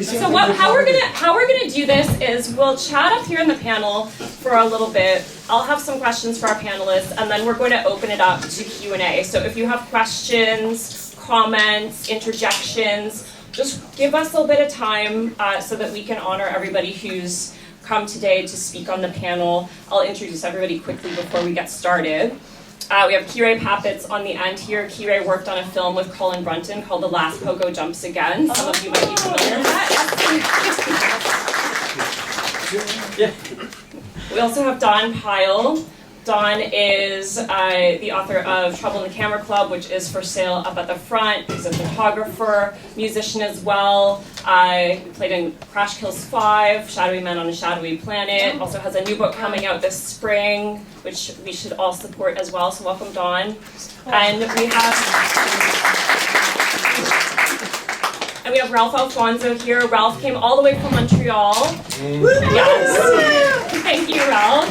So how we're gonna do this is we'll chat up here in the panel for a little bit. I'll have some questions for our panelists, and then we're going to open it up to Q&A. So if you have questions, comments, interjections, just give us a little bit of time so that we can honor everybody who's come today to speak on the panel. I'll introduce everybody quickly before we get started. We have Kire Paputts on the end here. Kire worked on a film with Colin Brunton called The Last Pogo Jumps Again. Some of you might be familiar with that. We also have Don Pyle. Don is the author of Trouble in the Camera Club, which is for sale up at the front. He's a photographer, musician as well. He played in Crash Kills 5, Shadowy Men on a Shadowy Planet. Also has a new book coming out this spring, which we should all support as well. So welcome, Don. And we have Ralph Alfonso here. Ralph came all the way from Montreal. Yes. Thank you, Ralph.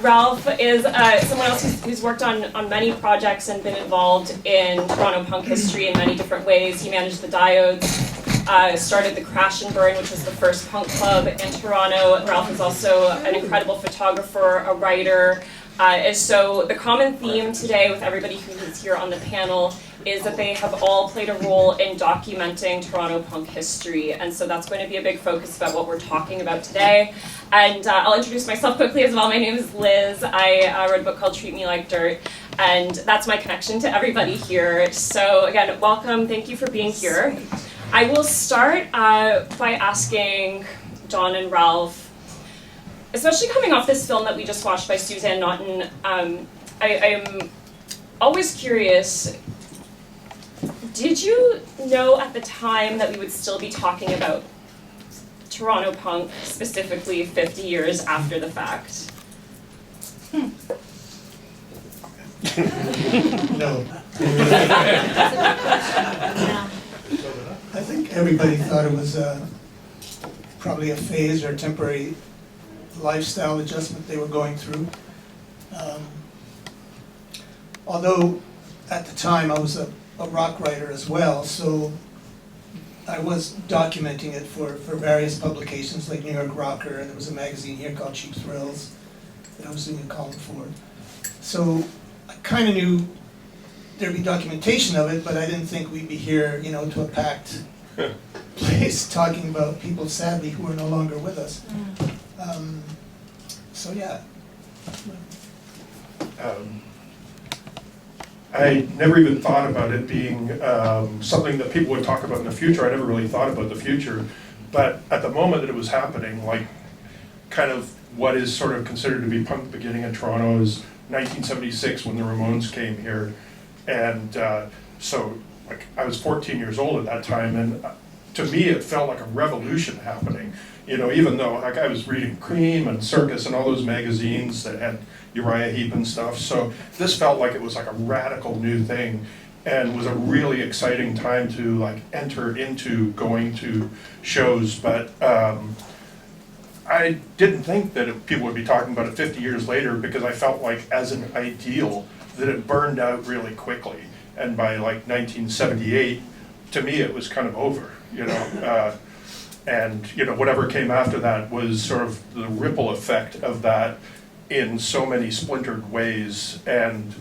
Ralph is someone else who's worked on many projects and been involved in Toronto punk history in many different ways. He managed the Diodes, started the Crash and Burn, which was the first punk club in Toronto. Ralph is also an incredible photographer, a writer. And so the common theme today with everybody who is here on the panel is that they have all played a role in documenting Toronto punk history. And so that's going to be a big focus about what we're talking about today. And I'll introduce myself quickly as well. My name is Liz. I wrote a book called Treat Me Like Dirt. And that's my connection to everybody here. So again, welcome. Thank you for being here. I will start by asking Don and Ralph, especially coming off this film that we just watched by Suzanne Naughton, I'm always curious, did you know at the time that we would still be talking about Toronto punk, specifically 50 years after the fact? No. I think everybody thought it was probably a phase or a temporary lifestyle adjustment they were going through. Although at the time I was a rock writer as well, so I was documenting it for various publications like New York Rocker, and there was a magazine here called Cheap Thrills that I was doing a column for. So I kind of knew there'd be documentation of it, but I didn't think we'd be here, to a packed place talking about people, sadly, who are no longer with us. So yeah. I never even thought about it being something that people would talk about in the future. I never really thought about the future. But at the moment that it was happening, like kind of what is sort of considered to be punk beginning in Toronto is 1976 when the Ramones came here. And so like I was 14 years old at that time, and to me it felt like a revolution happening. Even though like I was reading Cream and Circus and all those magazines that had Uriah Heep and stuff, so this felt like it was like a radical new thing, and was a really exciting time to like enter into going to shows. But I didn't think that people would be talking about it 50 years later, because I felt like as an ideal that it burned out really quickly, and by like 1978, to me it was kind of over, and whatever came after that was sort of the ripple effect of that in so many splintered ways. And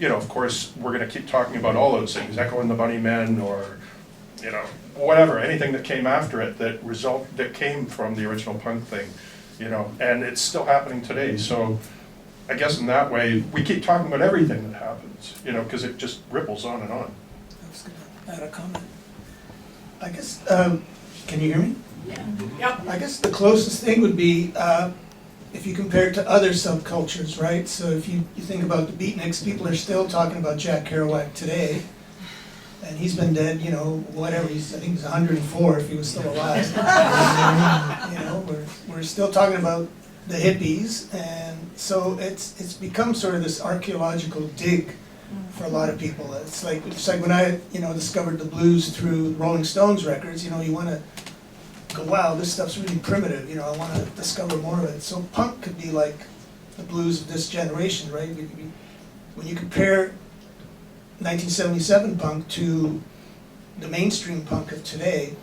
of course we're going to keep talking about all those things, Echo and the Bunnymen, or whatever, anything that came after it that came from the original punk thing, and it's still happening today. So I guess in that way we keep talking about everything that happens, because it just ripples on and on. I was going to add a comment. I guess, can you hear me? Yeah. I guess the closest thing would be if you compare it to other subcultures, right? So if you think about the Beatniks, people are still talking about Jack Kerouac today, and he's been dead, whatever. I think he's 104 if he was still alive. We're still talking about the hippies, and so it's become sort of this archaeological dig for a lot of people. It's like when I discovered the blues through Rolling Stones records. You want to go, wow, this stuff's really primitive. I want to discover more of it. So punk could be like the blues of this generation, right? When you compare 1977 punk to the mainstream punk of today,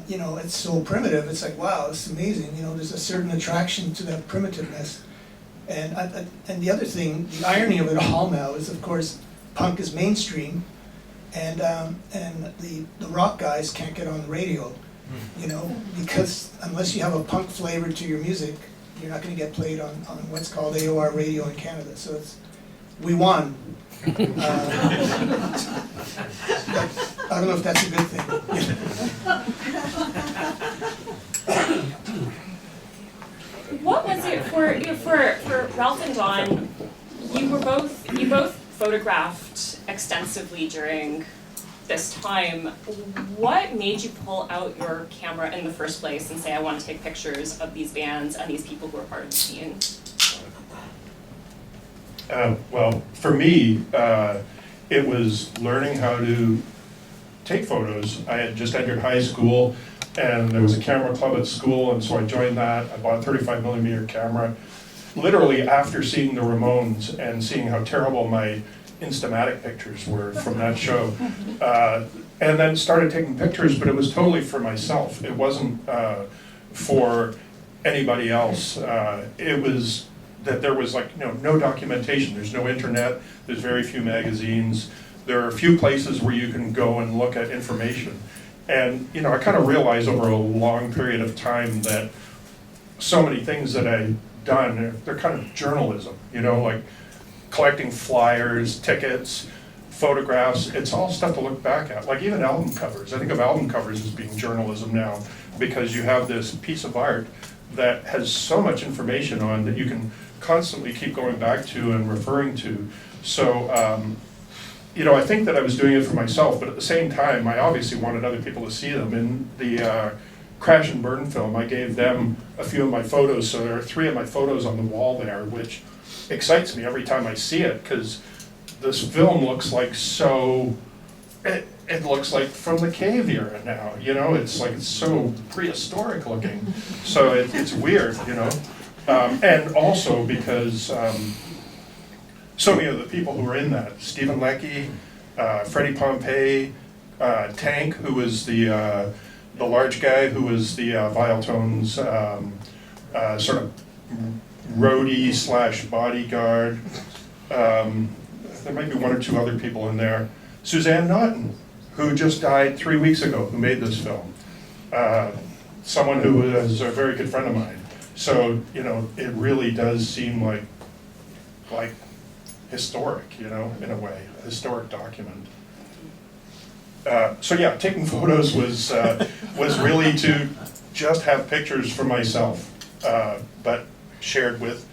you know, it's so primitive. It's like, wow, it's amazing. You know, there's a certain attraction to that primitiveness. And the other thing, the irony of it all now is, of course, punk is mainstream, and the rock guys can't get on the radio, you know, because unless you have a punk flavor to your music, you're not going to get played on what's called AOR radio in Canada. So we won. But I don't know if that's a good thing. What was it for Ralph and Don? You both photographed extensively during this time. What made you pull out your camera in the first place and say, I want to take pictures of these bands and these people who are part of the scene? Well, for me, it was learning how to take photos. I had just entered high school, and there was a camera club at school, and so I joined that. I bought a 35mm camera, literally after seeing the Ramones and seeing how terrible my Instamatic pictures were from that show. And then started taking pictures, but it was totally for myself. It wasn't for anybody else. It was that there was like no documentation. There's no internet. There's very few magazines. There are a few places where you can go and look at information. And I kind of realized over a long period of time that so many things that I've done, they're kind of journalism, like collecting flyers, tickets, photographs. It's all stuff to look back at, like even album covers. I think of album covers as being journalism now, because you have this piece of art that has so much information on that you can constantly keep going back to and referring to. So, I think that I was doing it for myself, but at the same time, I obviously wanted other people to see them. In the Crash and Burn film, I gave them a few of my photos, so there are 3 of my photos on the wall there, which excites me every time I see it, because this film looks like it looks like from the cave era now, it's like it's so prehistoric looking. So it's weird, and also because so many of the people who were in that, Stephen Leckie, Freddie Pompey, Tank, who was the large guy who was the Vialtone's sort of roadie / bodyguard. There might be 1 or 2 other people in there. Suzanne Naughton, who just died 3 weeks ago, who made this film. Someone who was a very good friend of mine. So, it really does seem like historic, in a way, a historic document. So yeah, taking photos was really to just have pictures for myself, but shared with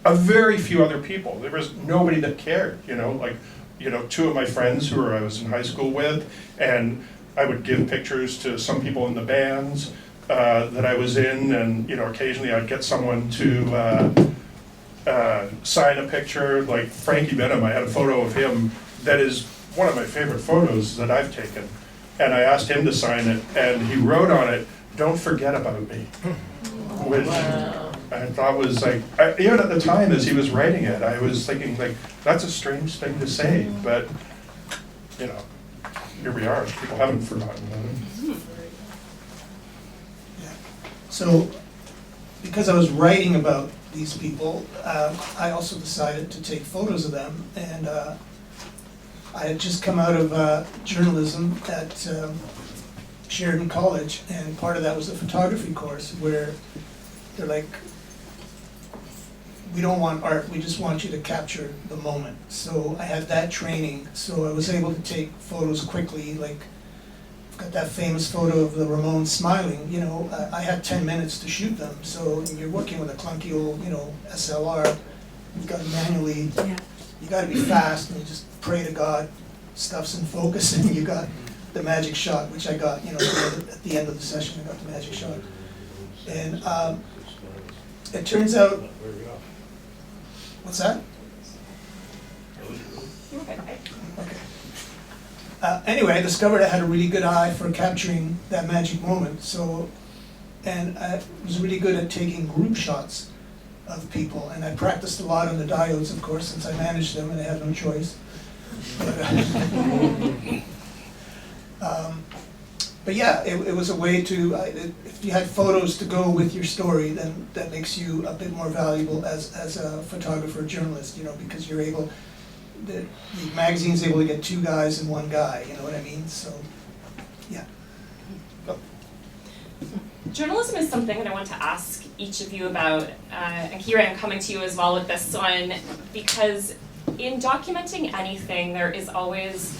a very few other people. There was nobody that cared, 2 of my friends who I was in high school with, and I would give pictures to some people in the bands that I was in, and occasionally I'd get someone to sign a picture, like Frankie Benham. I had a photo of him that is one of my favorite photos that I've taken, and I asked him to sign it, and he wrote on it, "Don't forget about me," which I thought was like, even at the time as he was writing it, I was thinking like, that's a strange thing to say, but here we are, people haven't forgotten about it. Yeah. So, because I was writing about these people, I also decided to take photos of them, and I had just come out of journalism at Sheridan College, and part of that was a photography course where they're like, we don't want art, we just want you to capture the moment. So I had that training, so I was able to take photos quickly, like I've got that famous photo of the Ramones smiling, I had 10 minutes to shoot them. So you're working with a clunky old, SLR, you've got to manually, you got to be fast, and you just pray to God, stuff's in focus, and you got the magic shot, which I got, at the end of the session, I got the magic shot. And it turns out, what's that? Okay. Anyway, I discovered I had a really good eye for capturing that magic moment. So, and I was really good at taking group shots of people. And I practiced a lot on the Diodes, of course, since I managed them and I had no choice. But, but yeah, it was a way to, if you had photos to go with your story, then that makes you a bit more valuable as a photographer, journalist, you know, because you're able, the magazine's able to get two guys and one guy, you know what I mean? So, yeah. Journalism is something that I want to ask each of you about, and Kire, I'm coming to you as well with this one, because in documenting anything, there is always,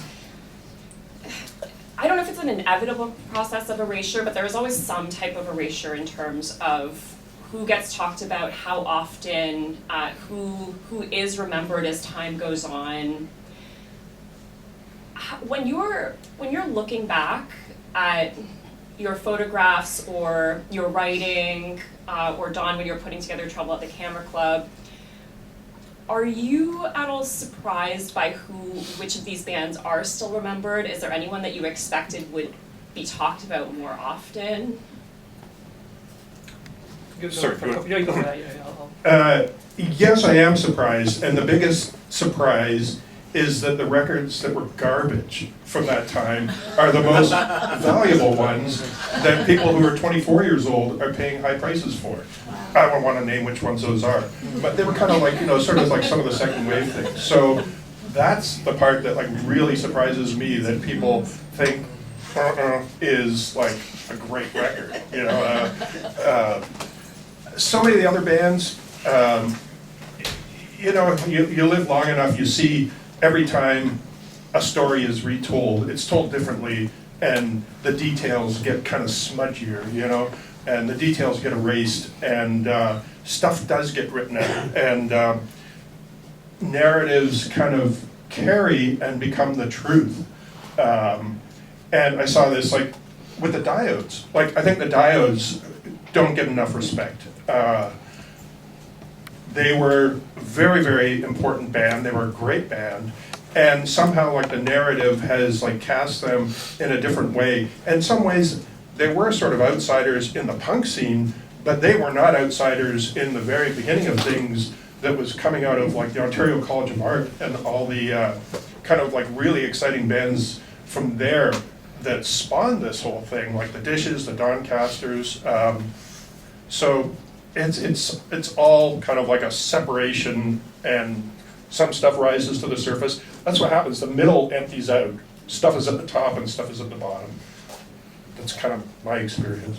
I don't know if it's an inevitable process of erasure, but there is always some type of erasure in terms of who gets talked about, how often, who is remembered as time goes on. When you're looking back at your photographs or your writing, or Don, when you're putting together Trouble at the Camera Club, are you at all surprised by which of these bands are still remembered? Is there anyone that you expected would be talked about more often? Sorry, go ahead. Yeah, you go ahead. Yeah, Yes, I am surprised, and the biggest surprise is that the records that were garbage from that time are the most valuable ones that people who are 24 years old are paying high prices for. I don't want to name which ones those are, but they were kind of like, you know, sort of like some of the second wave things. So that's the part that like really surprises me, that people think is like a great record, you know. So many of the other bands, you know, you live long enough, you see every time a story is retold, it's told differently, and the details get kind of smudgier, you know, and the details get erased, and stuff does get written out, and narratives kind of carry and become the truth. And I saw this like with the Diodes. Like, I think the Diodes don't get enough respect. They were a very, very important band. They were a great band. And somehow, like, the narrative has, like, cast them in a different way. In some ways, they were sort of outsiders in the punk scene, but they were not outsiders in the very beginning of things that was coming out of, like, the Ontario College of Art and all the kind of, like, really exciting bands from there that spawned this whole thing, like the Dishes, the Doncasters. So it's all kind of like a separation, and some stuff rises to the surface. That's what happens. The middle empties out. Stuff is at the top and stuff is at the bottom. That's kind of my experience.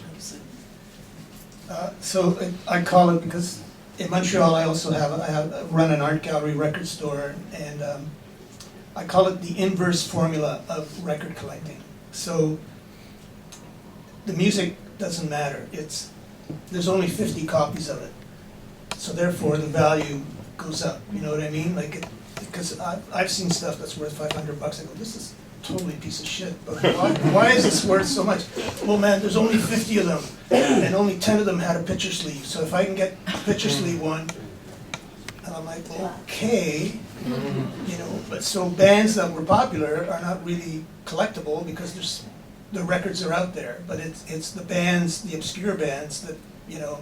So I call it, because in Montreal I also run an art gallery record store, and I call it the inverse formula of record collecting. So the music doesn't matter. There's only 50 copies of it, so therefore the value goes up. You know what I mean? Like, because I've seen stuff that's worth $500. I go, this is totally a piece of shit. But why is this worth so much? Well, man, there's only 50 of them, and only 10 of them had a picture sleeve. So if I can get a picture sleeve one, and I'm like, okay, you know. But so bands that were popular are not really collectible because the records are out there. But it's the bands, the obscure bands that, you know.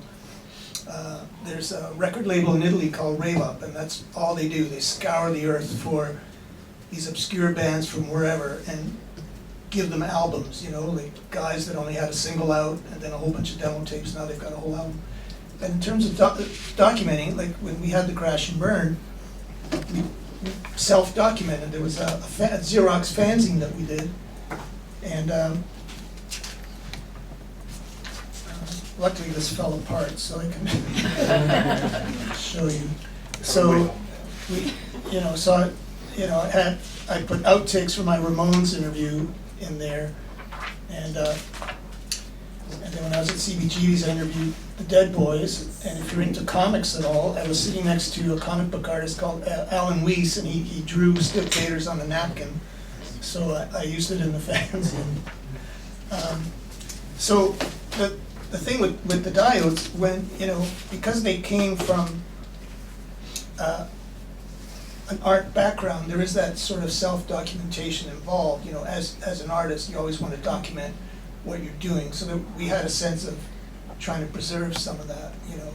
There's a record label in Italy called Rave Up, and that's all they do. They scour the earth for these obscure bands from wherever and give them albums, you know, like guys that only had a single out and then a whole bunch of demo tapes. Now they've got a whole album. And in terms of documenting, like when we had the crash and burn, we self-documented. There was a Xerox fanzine that we did, and luckily this fell apart, so I can show you. So I put outtakes from my Ramones interview in there, and then when I was at CBGB's, I interviewed the Dead Boys. And if you're into comics at all, I was sitting next to a comic book artist called Alan Weiss, and he drew stick figures on the napkin, so I used it in the fanzine. So the thing with the Diodes, when, you know, because they came from an art background, there is that sort of self-documentation involved. You know, as an artist, you always want to document what you're doing. So that we had a sense of trying to preserve some of that, you know,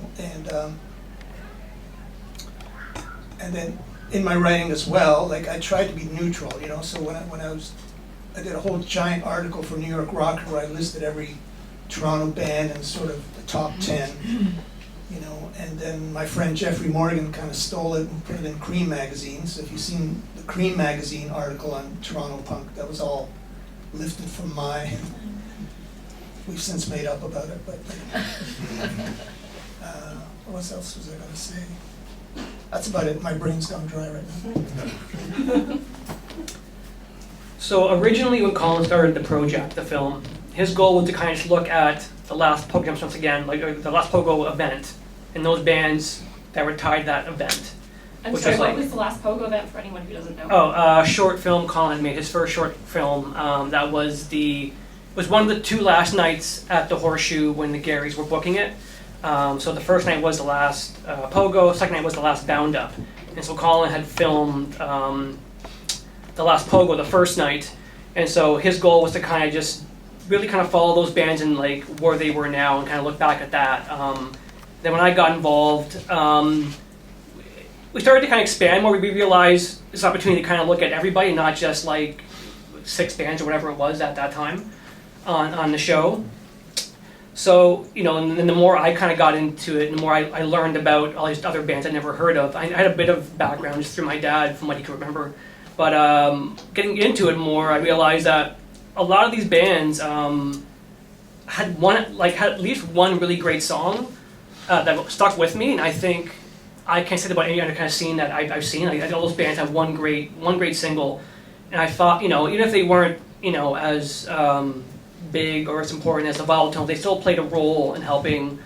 and then in my writing as well, like I tried to be neutral, you know. So when I was I did a whole giant article for New York Rocker where I listed every Toronto band and sort of the top 10, you know, and then my friend Jeffrey Morgan kind of stole it and put it in Cream magazine. So if you've seen the Cream magazine article on Toronto punk, that was all lifted from mine. We've since made up about it, but what else was I going to say? That's about it. My brain's gone dry right now. So originally when Colin started the project, the film, his goal was to kind of just look at the Last Pogo Jumps Again, like the Last Pogo event, and those bands that were tied to that event. I'm Which sorry, was what like- was the last Pogo event for anyone who doesn't know? Oh, short film. Colin made his first short film. That was one of the two last nights at the Horseshoe when the Garys were booking it. So the first night was the last Pogo. Second night was the last Bound Up. And so Colin had filmed the last Pogo the first night, and so his goal was to kind of just really kind of follow those bands and like where they were now and kind of look back at that. Then when I got involved, we started to kind of expand more. We realized this opportunity to kind of look at everybody, not just like 6 bands or whatever it was at that time on the show. So, you know, and then the more I kind of got into it, the more I learned about all these other bands I'd never heard of. I had a bit of background just through my dad from what he could remember. But getting into it more, I realized that a lot of these bands had at least one really great song that stuck with me, and I think I can't say that about any other kind of scene that I've seen. Like, all those bands have one great single, and I thought, you know, even if they weren't, you know, as big or as important as the Volatones, they still played a role in helping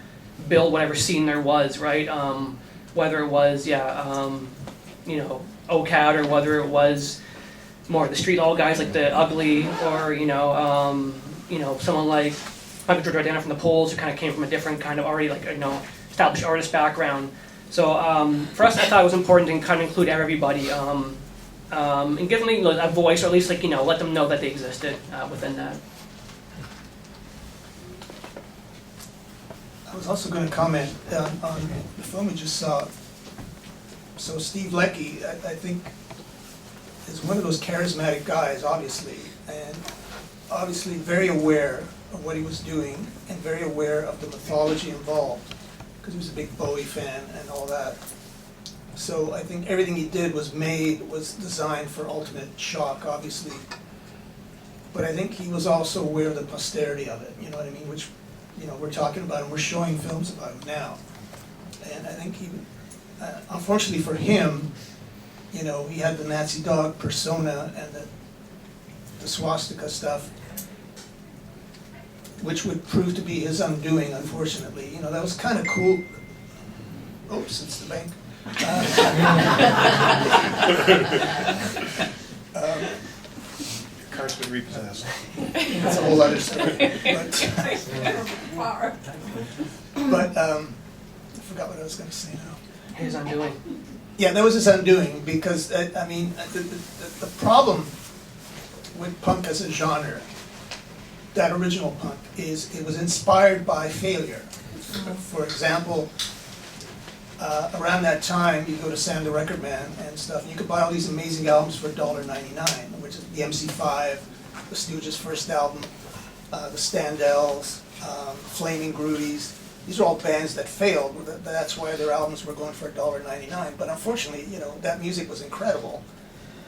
build whatever scene there was, right? Whether it was, you know, OCAD, or whether it was more the street all guys like the Ugly, or you know, someone like Michael Jordana from the Poles, who kind of came from a different kind of already like, you know, established artist background. So for us, I thought it was important to kind of include everybody and give them, you know, a voice, or at least like, you know, let them know that they existed within that. I was also going to comment on the film we just saw. So Steve Leckie, I think, is one of those charismatic guys, obviously, and obviously very aware of what he was doing and very aware of the mythology involved, because he was a big Bowie fan and all that. So I think everything he did was designed for ultimate shock, obviously. But I think he was also aware of the posterity of it, you know what I mean? Which, you know, we're talking about him, we're showing films about him now. And I think he, unfortunately for him, you know, he had the Nazi dog persona and the swastika stuff, which would prove to be his undoing, unfortunately. You know, that was kind of cool. Oops, it's the bank. Car's been repossessed. That's a whole other story. But I forgot what I was going to say now. His undoing. Yeah, that was his undoing, because, I mean, the problem with punk as a genre, that original punk, is it was inspired by failure. For example, around that time, you go to Sam the Record Man and stuff, and you could buy all these amazing albums for $1.99, which is the MC5, the Stooges' first album, the Standells, Flaming Groovies. These are all bands that failed. That's why their albums were going for $1.99. But unfortunately, you know, that music was incredible,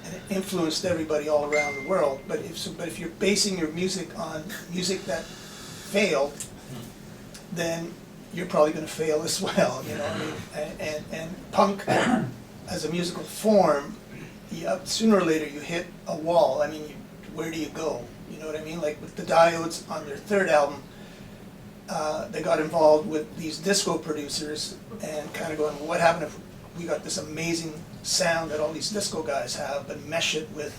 and it influenced everybody all around the world. But if you're basing your music on music that failed, then you're probably going to fail as well. You know what I mean? And punk, as a musical form, sooner or later you hit a wall. I mean, where do you go? You know what I mean? Like with the Diodes on their third album, they got involved with these disco producers and kind of going, well, what happened if we got this amazing sound that all these disco guys have, but mesh it with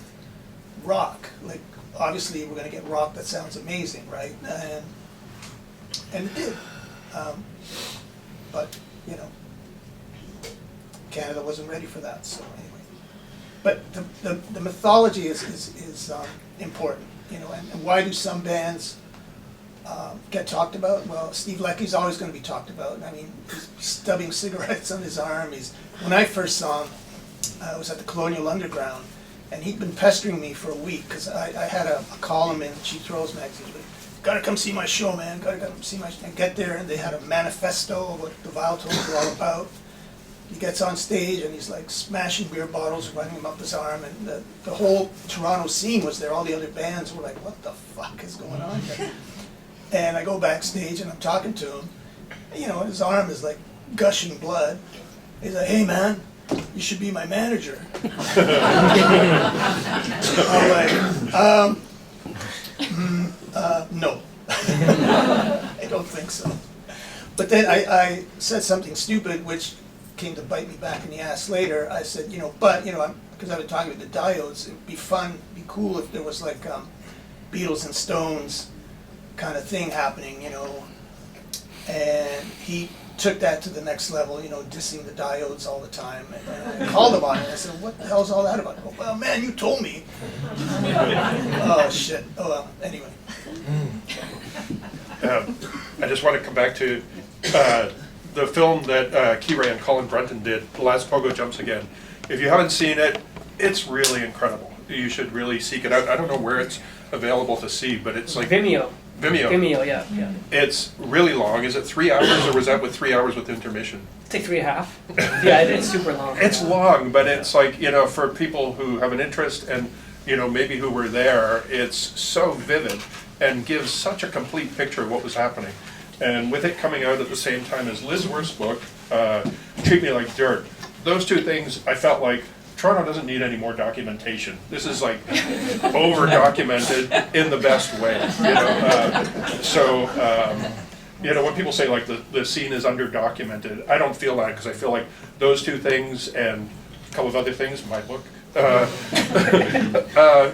rock? Like, obviously we're going to get rock that sounds amazing, right? And it did. But, you know, Canada wasn't ready for that, so anyway. But the mythology is important, you know, and why do some bands get talked about? Well, Steve Leckie's always going to be talked about. I mean, he's stubbing cigarettes on his arm. When I first saw him, I was at the Colonial Underground, And he'd been pestering me for a week, because I had a column in Cheap Thrills magazine. Gotta come see my show, man, gotta come see my show. And get there, and they had a manifesto of what the Vile Tones were all about. He gets on stage, and he's like smashing beer bottles, running them up his arm, and the whole Toronto scene was there. All the other bands were like, what the fuck is going on here? And I go backstage, and I'm talking to him. You know, his arm is like gushing blood. He's like, hey man, you should be my manager. I'm like, no. I don't think so. But then I said something stupid, which came to bite me back in the ass later. I said, you know, because I've been talking with the Diodes, it'd be fun, be cool if there was like Beatles and Stones kind of thing happening, you know. And he took that to the next level, you know, dissing the Diodes all the time. And I called him on it. I said, what the hell's all that about? Oh, well, man, you told me. Oh, shit. Oh, well, anyway. I just want to come back to the film that Kire and Colin Brunton did, Last Pogo Jumps Again. If you haven't seen it, it's really incredible. You should really seek it out. I don't know where it's available to see, but it's like... Vimeo. Vimeo, yeah. It's really long. Is it 3 hours, or was that with 3 hours with intermission? It's like 3.5. Yeah, it's super long. It's long, but it's like, you know, for people who have an interest and, you know, maybe who were there, it's so vivid and gives such a complete picture of what was happening. And with it coming out at the same time as Liz Worth's book, Treat Me Like Dirt, those two things, I felt like Toronto doesn't need any more documentation. This is like over-documented in the best way, you know. You know, when people say like the scene is under-documented, I don't feel that, because I feel like those two things and a couple of other things, my book,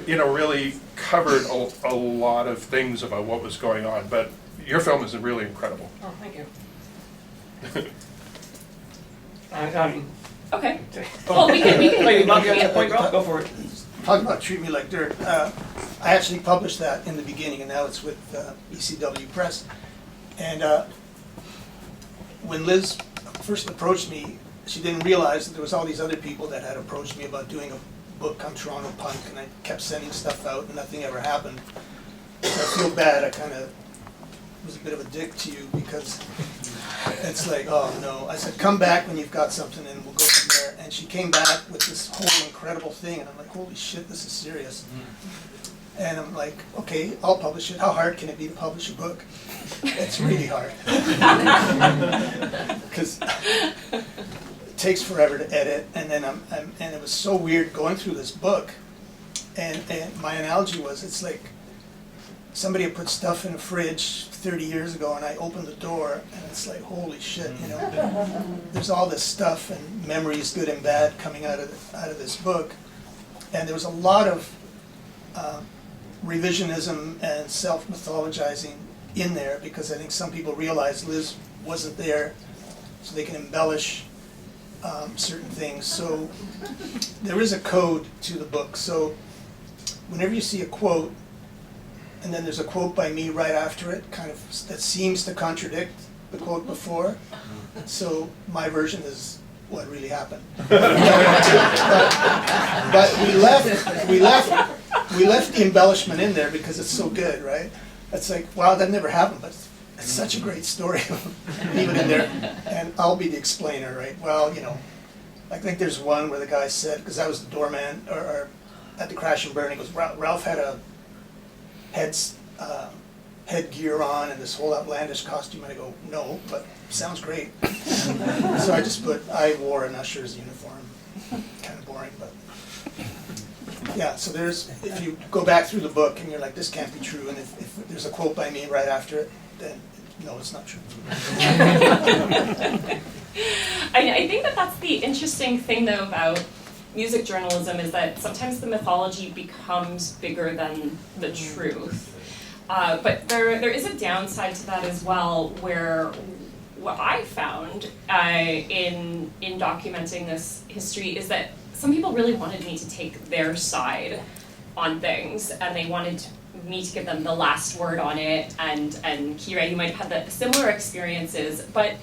you know, really covered a lot of things about what was going on. But your film is really incredible. Oh, thank you. Okay. Well, we can. Go for it. Talking about Treat Me Like Dirt, I actually published that in the beginning, and now it's with ECW Press. And when Liz first approached me, she didn't realize that there was all these other people that had approached me about doing a book on Toronto punk, and I kept sending stuff out, and nothing ever happened. So I feel bad. I kind of was a bit of a dick to you, because it's like, oh no. I said, come back when you've got something and we'll go from there. And she came back with this whole incredible thing, and I'm like, holy shit, this is serious. And I'm like, okay, I'll publish it. How hard can it be to publish a book? It's really hard. Because it takes forever to edit, and then and it was so weird going through this book. And my analogy was, it's like somebody had put stuff in a fridge 30 years ago, and I opened the door, and it's like, holy shit, you know. There's all this stuff and memories, good and bad, coming out of this book. And there was a lot of revisionism and self-mythologizing in there, because I think some people realize Liz wasn't there, so they can embellish certain things. So there is a code to the book. So whenever you see a quote, and then there's a quote by me right after it, kind of, that seems to contradict the quote before. So my version is what really happened. but we left the embellishment in there because it's so good, right? It's like, wow, that never happened, but it's such a great story. Leave it in there, and I'll be the explainer, right? Well, you know, I think there's one where the guy said, because I was the doorman, or at the Crash and Burn, he goes, Ralph had a headgear on and this whole outlandish costume, and I go, no, but sounds great. So I wore an usher's uniform. Kind of boring, but yeah. So if you go back through the book and you're like, this can't be true, and if there's a quote by me right after it, then no, it's not true. I think that's the interesting thing, though, about music journalism, is that sometimes the mythology becomes bigger than the truth. But there is a downside to that as well, where what I found in documenting this history is that some people really wanted me to take their side on things, and they wanted me to give them the last word on it. And Kire, you might have had similar experiences, but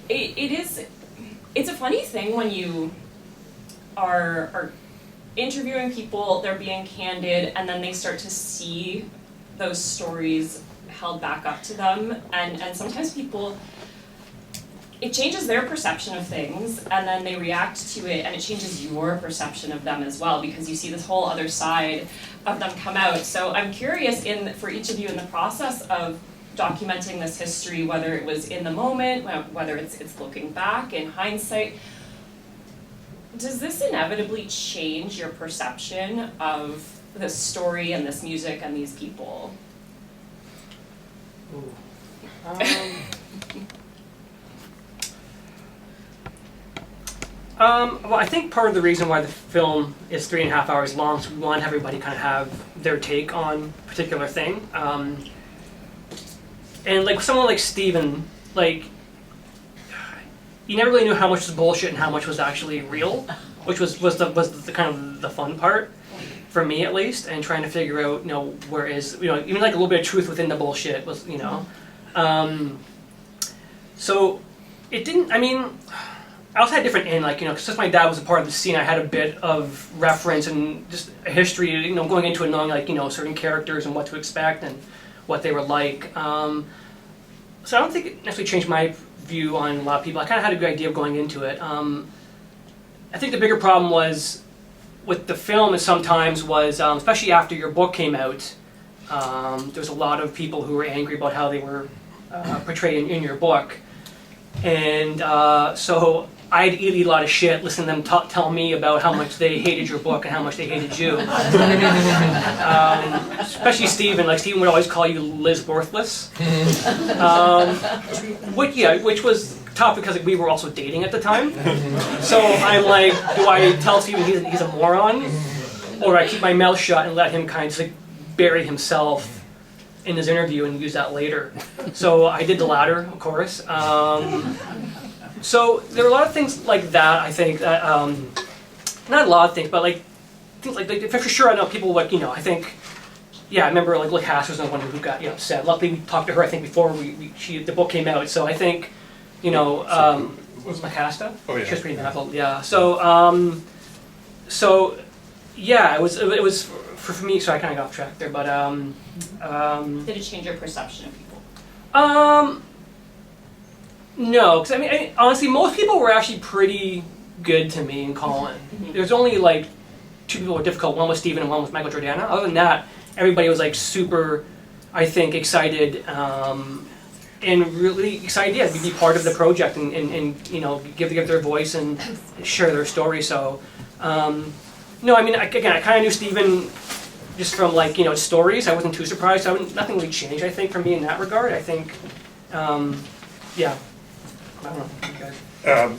it's a funny thing when you are interviewing people, they're being candid, and then they start to see those stories held back up to them, and sometimes people, it changes their perception of things, and then they react to it, and it changes your perception of them as well, because you see this whole other side of them come out. So I'm curious, for each of you, in the process of documenting this history, whether it was in the moment, whether it's looking back in hindsight, does this inevitably change your perception of this story and this music and these people? Ooh. Well, I think part of the reason why the film is 3.5 hours long is we want everybody kind of have their take on a particular thing. And like someone like Steven, like, you never really knew how much was bullshit and how much was actually real, which was the kind of the fun part, for me at least, and trying to figure out, where is, even like a little bit of truth within the bullshit was, so it didn't, I also had a different end, since my dad was a part of the scene, I had a bit of reference and just a history, going into it knowing certain characters and what to expect and what they were like. So I don't think it necessarily changed my view on a lot of people. I kind of had a good idea of going into it. I think the bigger problem was with the film sometimes was, especially after your book came out, there was a lot of people who were angry about how they were portrayed in your book. And so I'd eat a lot of shit listening to them tell me about how much they hated your book and how much they hated you. Especially Steven. Steven would always call you Liz Worthless. Which was tough because we were also dating at the time. So I'm like, do I tell Steven he's a moron? Or do I keep my mouth shut and let him kind of just bury himself in his interview and use that later? So I did the latter, of course. So there were a lot of things like that, I think, that, not a lot of things, but things like for sure I know people I think, I remember like Cass was the one who got upset. Luckily we talked to her, I think, before the book came out, so I think, was Macasta? Oh yeah. She was pretty baffled, yeah. So, it was for me, so I kind of got off track there, but Did it change your perception of people? No, because honestly, most people were actually pretty good to me and Colin. There's only 2 people who were difficult. One was Steven and one was Michael Jordana. Other than that, everybody was super, I think, excited and really excited to be part of the project and give their voice and share their story. So, no, I kind of knew Steven just from stories. I wasn't too surprised. Nothing really changed, I think, for me in that regard. I think, yeah. I don't know, you guys.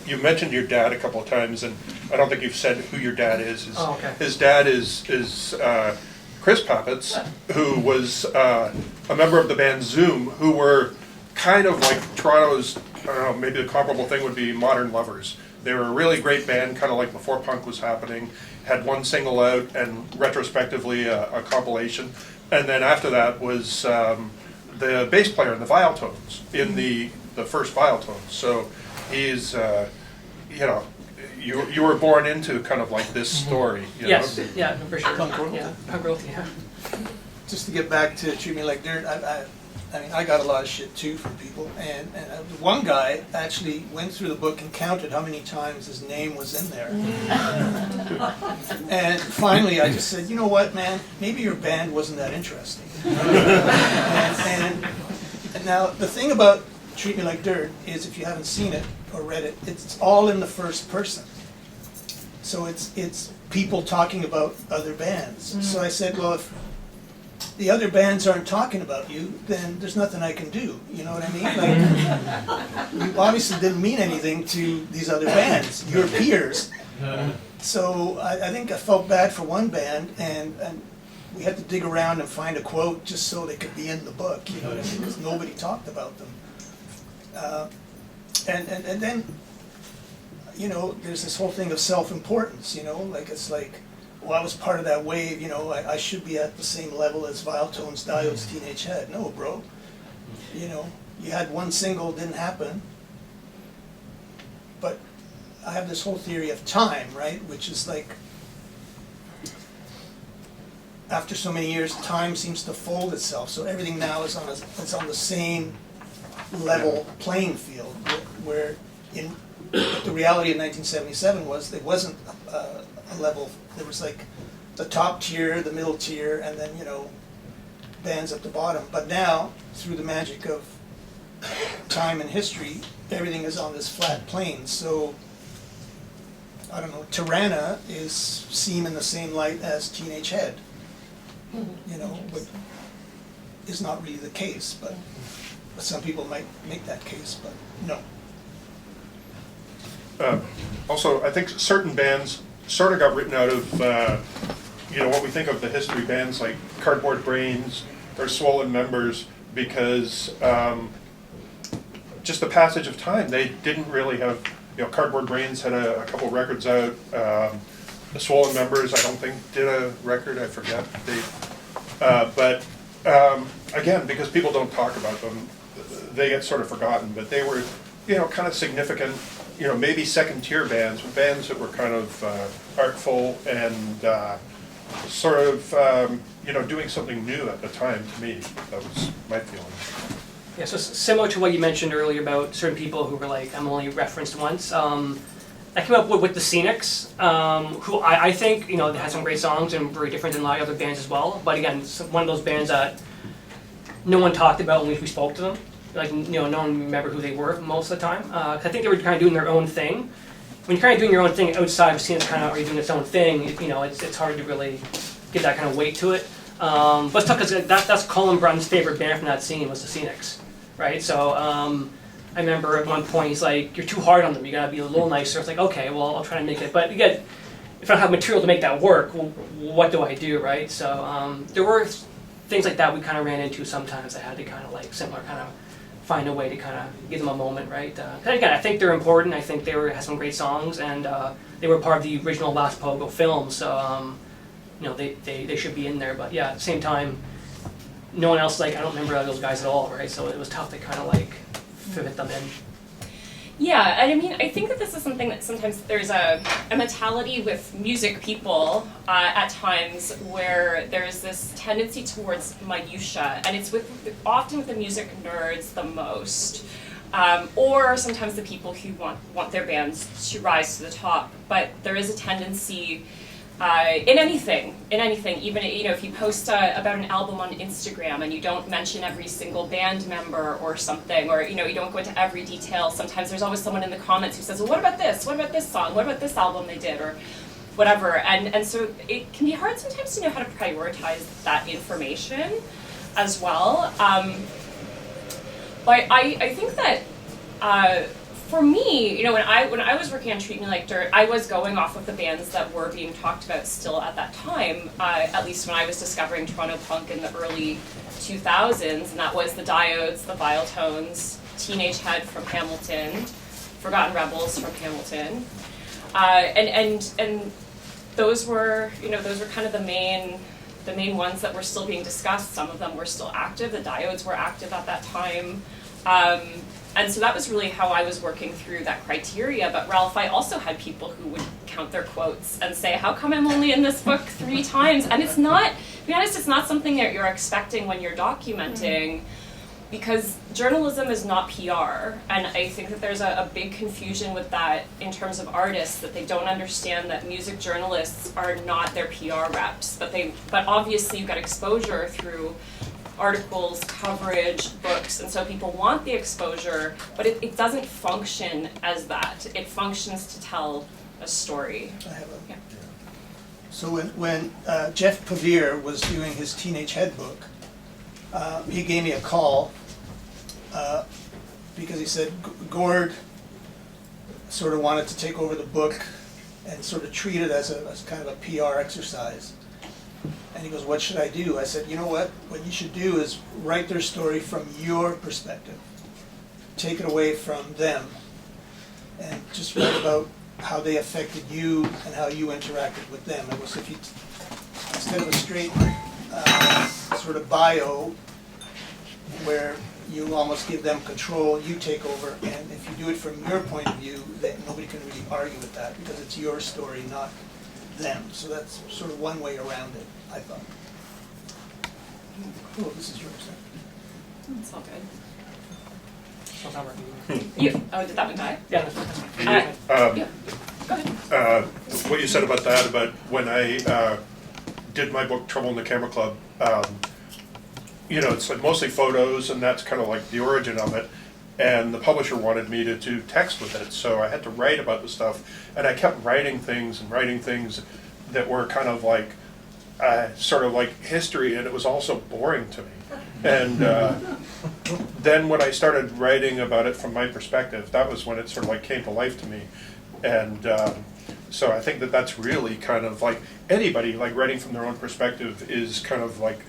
You mentioned your dad a couple of times, and I don't think you've said who your dad is. Okay. His dad is Kire Paputts, who was a member of the band Zoom, who were kind of like Toronto's, I don't know, maybe the comparable thing would be Modern Lovers. They were a really great band, kind of like before punk was happening, had one single out and retrospectively a compilation. And then after that was the bass player in the viol tones, in the first viol tones. So he's, you were born into kind of like this story. Yes, yeah, for sure. Punk royalty. Yeah, punk royalty, yeah. Just to get back to Treat Me Like Dirt, I got a lot of shit too from people, and one guy actually went through the book and counted how many times his name was in there. And finally I just said, you know what, man, maybe your band wasn't that interesting. and now the thing about Treat Me Like Dirt is, if you haven't seen it or read it, it's all in the first person. So it's people talking about other bands. So I said, well, if the other bands aren't talking about you, then there's nothing I can do. You know what I mean? You obviously didn't mean anything to these other bands, your peers. So I think I felt bad for one band, and we had to dig around and find a quote just so they could be in the book. You know what I mean? Because nobody talked about them. And then, there's this whole thing of self-importance, it's like, well, I was part of that wave, I should be at the same level as Viletone's Diodes Teenage Head. No, bro. You had one single, didn't happen. But I have this whole theory of time, right? Which is like, after so many years, time seems to fold itself, so everything now is on the same level playing field, where in the reality of 1977 was there wasn't a level. There was like the top tier, the middle tier, and then, you know, bands at the bottom. But now, through the magic of time and history, everything is on this flat plane. So, I don't know, Tirana is seen in the same light as Teenage Head. You know, but is not really the case, but some people might make that case, but no. Also, I think certain bands sort of got written out of, you know, what we think of the history bands like Cardboard Brains or Swollen Members, because just the passage of time, they didn't really have, you know, Cardboard Brains had a couple records out. The Swollen Members, I don't think, did a record, I forget. But again, because people don't talk about them, they get sort of forgotten. But they were, you know, kind of significant, you know, maybe second-tier bands that were kind of artful and sort of, you know, doing something new at the time. To me, that was my feeling. Yeah, so similar to what you mentioned earlier about certain people who were like, I'm only referenced once. I came up with the Scenics, who I think, you know, they had some great songs and very different than a lot of other bands as well. But again, it's one of those bands that no one talked about when we spoke to them. Like, you know, no one remembered who they were most of the time. 'Cause I think they were kind of doing their own thing. When you're kind of doing your own thing outside of Scenics, kind of already doing its own thing, you know, it's hard to really give that kind of weight to it. But it's tough because that's Colin Brun's favorite band from that scene was the Scenics, right? So I remember at one point he's like, "You're too hard on them. You gotta be a little nicer." It's like, okay, well, I'll try to make it. But again, if I don't have material to make that work, well, what do I do, right? So there were things like that we kind of ran into sometimes. I had to kind of like similar kind of find a way to kind of give them a moment, right? And again, I think they're important. I think they had some great songs, and they were part of the original Last Pogo film. So you know, they should be in there. But yeah, at the same time, no one else, like, I don't remember those guys at all, right? So it was tough to kind of like fit them in. Yeah, and I mean, I think that this is something that sometimes there's a mentality with music people at times where there's this tendency towards minutia, and it's often with the music nerds the most, or sometimes the people who want their bands to rise to the top. But there is a tendency in anything, even, you know, if you post about an album on Instagram and you don't mention every single band member or something, or, you know, you don't go into every detail, sometimes there's always someone in the comments who says, well, what about this? What about this song? What about this album they did? Or whatever. And so it can be hard sometimes to know how to prioritize that information as well. But I think that for me, you know, when I was working on Treat Me Like Dirt, I was going off of the bands that were being talked about still at that time, at least when I was discovering Toronto punk in the early 2000s, and that was the Diodes, the Vile Tones, Teenage Head from Hamilton, Forgotten Rebels from Hamilton, and those were, you know, those were kind of the main ones that were still being discussed. Some of them were still active. The Diodes were active at that time. And so that was really how I was working through that criteria. But Ralph, I also had people who would count their quotes and say, how come I'm only in this book 3 times? And it's not, to be honest, it's not something that you're expecting when you're documenting, because journalism is not PR. And I think that there's a big confusion with that in terms of artists, that they don't understand that music journalists are not their PR reps. But obviously you've got exposure through articles, coverage, books, and so people want the exposure, but it doesn't function as that. It functions to tell a story. Yeah. So when Jeff Pavir was doing his Teenage Head book, he gave me a call because he said Gord sort of wanted to take over the book and sort of treat it as kind of a PR exercise. And he goes, what should I do? I said, you know what you should do is write their story from your perspective. Take it away from them. And just write about how they affected you and how you interacted with them. It was, if you, instead of a straight sort of bio where you almost give them control, you take over, and if you do it from your point of view, then nobody can really argue with that because it's your story, not them. So that's sort of one way around it, I thought. Oh, this is yours. It's all good. So it's not working. Did that one die? Yeah. Yeah. Go ahead. What you said about that, about when I did my book Trouble in the Camera Club, it's like mostly photos, and that's kind of like the origin of it. And the publisher wanted me to do text with it, so I had to write about the stuff. And I kept writing things that were kind of like, sort of like history, and it was also boring to me. And then when I started writing about it from my perspective, that was when it sort of like came to life to me. And so I think that that's really kind of like anybody like writing from their own perspective is kind of like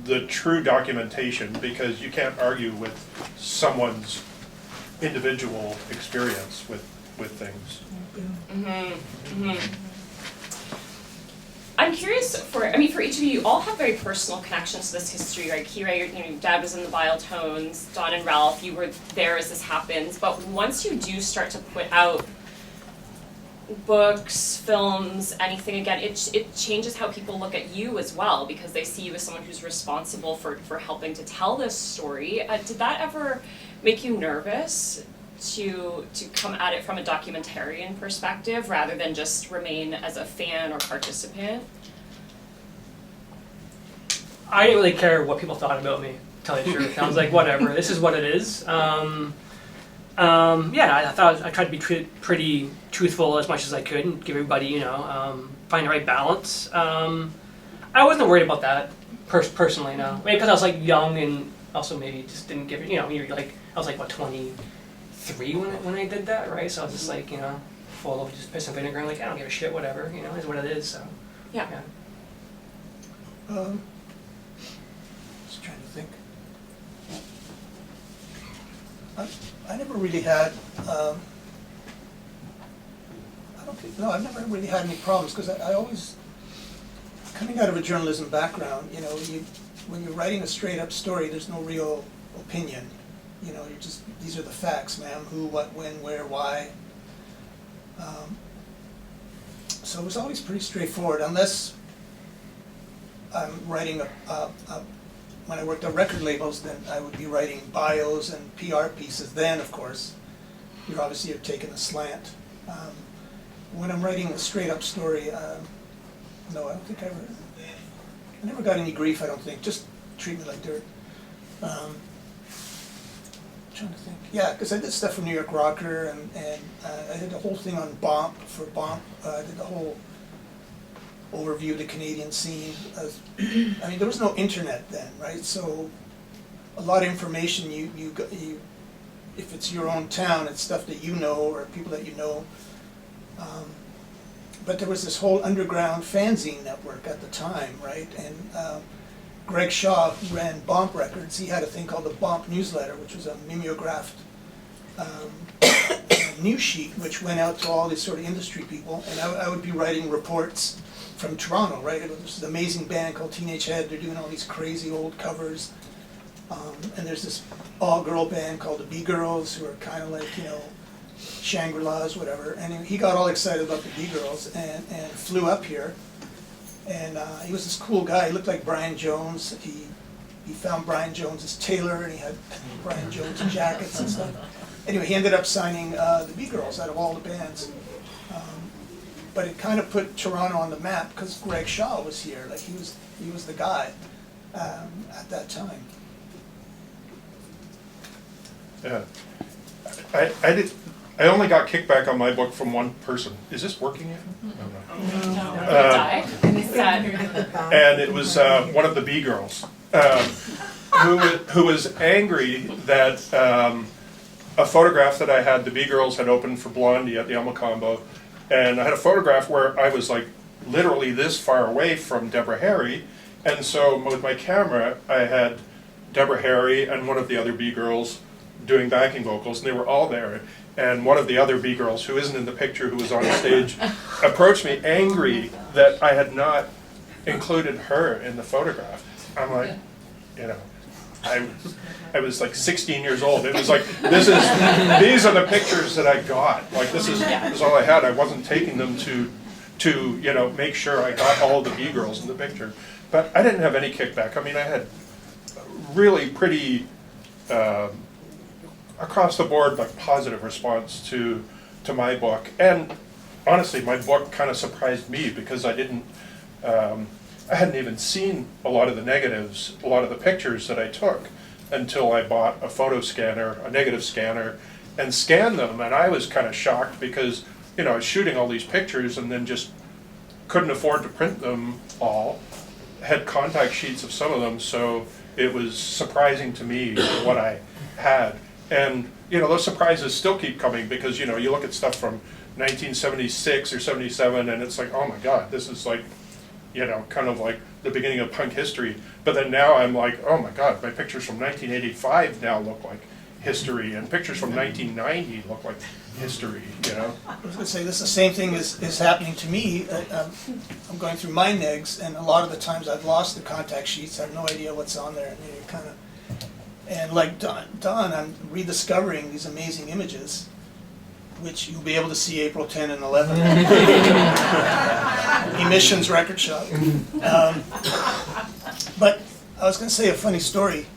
the true documentation, because you can't argue with someone's individual experience with things. I'm curious for each of you all have very personal connections to this history, right? Kire, your dad was in the Vile Tones, Don and Ralph, you were there as this happens, but once you do start to put out books, films, anything again, it changes how people look at you as well, because they see you as someone who's responsible for helping to tell this story. Did that ever make you nervous to come at it from a documentarian perspective rather than just remain as a fan or participant? I didn't really care what people thought about me, to tell you the truth. I was like, whatever, this is what it is. I thought I tried to be pretty truthful as much as I could and give everybody, find the right balance. I wasn't worried about that personally, no. Maybe because I was like young and also maybe just didn't give it, you're like, I was like, what, 23 when I did that, right? So I was just like, full of just piss and vinegar, like, I don't give a shit, whatever, is what it is, so. Yeah. Just trying to think. I never really had, I've never really had any problems, because I always, coming out of a journalism background, when you're writing a straight up story, there's no real opinion. You're just, these are the facts, ma'am, who, what, when, where, why. So it was always pretty straightforward, unless I'm writing when I worked on record labels, then I would be writing bios and PR pieces. Then, of course, you're taking a slant. When I'm writing a straight-up story, no, I don't think I never got any grief, I don't think. Just treat me like dirt. Trying to think. Yeah, because I did stuff for New York Rocker, and I did the whole thing on Bomp, for Bomp. I did the whole overview of the Canadian scene. There was no internet then, right? So a lot of information you if it's your own town, it's stuff that you know or people that you know. But there was this whole underground fanzine network at the time, right? And Greg Shaw, who ran Bomp Records, he had a thing called the Bomp Newsletter, which was a mimeographed news sheet, which went out to all these sort of industry people. And I would be writing reports from Toronto, right? It was this amazing band called Teenage Head. They're doing all these crazy old covers. And there's this all-girl band called the B-Girls, who are kind of like, Shangri-La's, whatever. And he got all excited about the B-Girls and flew up here. And he was this cool guy. He looked like Brian Jones. He found Brian Jones's tailor, and he had Brian Jones jackets and stuff. Anyway, he ended up signing the B-Girls out of all the bands. But it kind of put Toronto on the map because Greg Shaw was here. Like he was the guy at that time. Yeah, I only got kickback on my book from one person. Is this working yet? And it was one of the B-Girls who was angry that a photograph that I had, the B-Girls had opened for Blondie at the Elmo Combo, and I had a photograph where I was like literally this far away from Deborah Harry, and so with my camera I had Deborah Harry and one of the other B-Girls doing backing vocals, and they were all there. And one of the other B-Girls, who isn't in the picture, who was on stage, approached me angry that I had not included her in the photograph. I'm like, I was like 16 years old. It was like, these are the pictures that I got. Like this is all I had. I wasn't taking them to to, you know, make sure I got all the B-girls in the picture. But I didn't have any kickback. I mean, I had really pretty across the board, like, positive response to my book. And honestly, my book kind of surprised me because I didn't, I hadn't even seen a lot of the negatives, a lot of the pictures that I took until I bought a photo scanner, a negative scanner, and scanned them. And I was kind of shocked because, you know, I was shooting all these pictures and then just couldn't afford to print them all. Had contact sheets of some of them, so it was surprising to me what I had. And, you know, those surprises still keep coming because, you know, you look at stuff from 1976 or 77 and it's like, oh my God, this is like, you know, kind of like the beginning of punk history. But then now I'm like, oh my God, my pictures from 1985 now look like history, and pictures from 1990 look like history, you know? I was going to say, this is the same thing is happening to me. I'm going through my negs, and a lot of the times I've lost the contact sheets. I have no idea what's on there. And you kind of, and like Don, I'm rediscovering these amazing images, which you'll be able to see April 10 and 11. Emissions Record Shop. But I was going to say a funny story.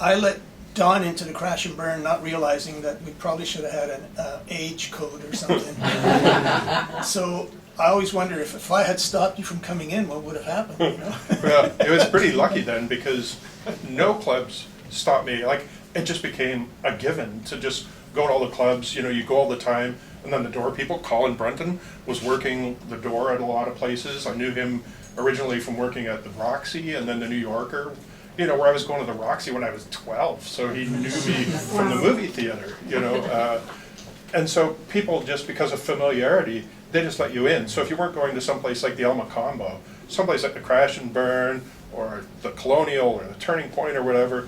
I let Don into the crash and burn, not realizing that we probably should have had an age code or something. So I always wonder if I had stopped you from coming in, what would have happened? You know? Well, it was pretty lucky then because no clubs stopped me. Like, it just became a given to just go to all the clubs. You know, you go all the time, and then the door people. Colin Brunton was working the door at a lot of places. I knew him originally from working at the Roxy and then the New Yorker. You know, where I was going to the Roxy when I was 12, so he knew me from the movie theater, you know. And so people, just because of familiarity, they just let you in. So if you weren't going to someplace like the Elma Combo, someplace like the Crash and Burn, or the Colonial, or the Turning Point, or whatever,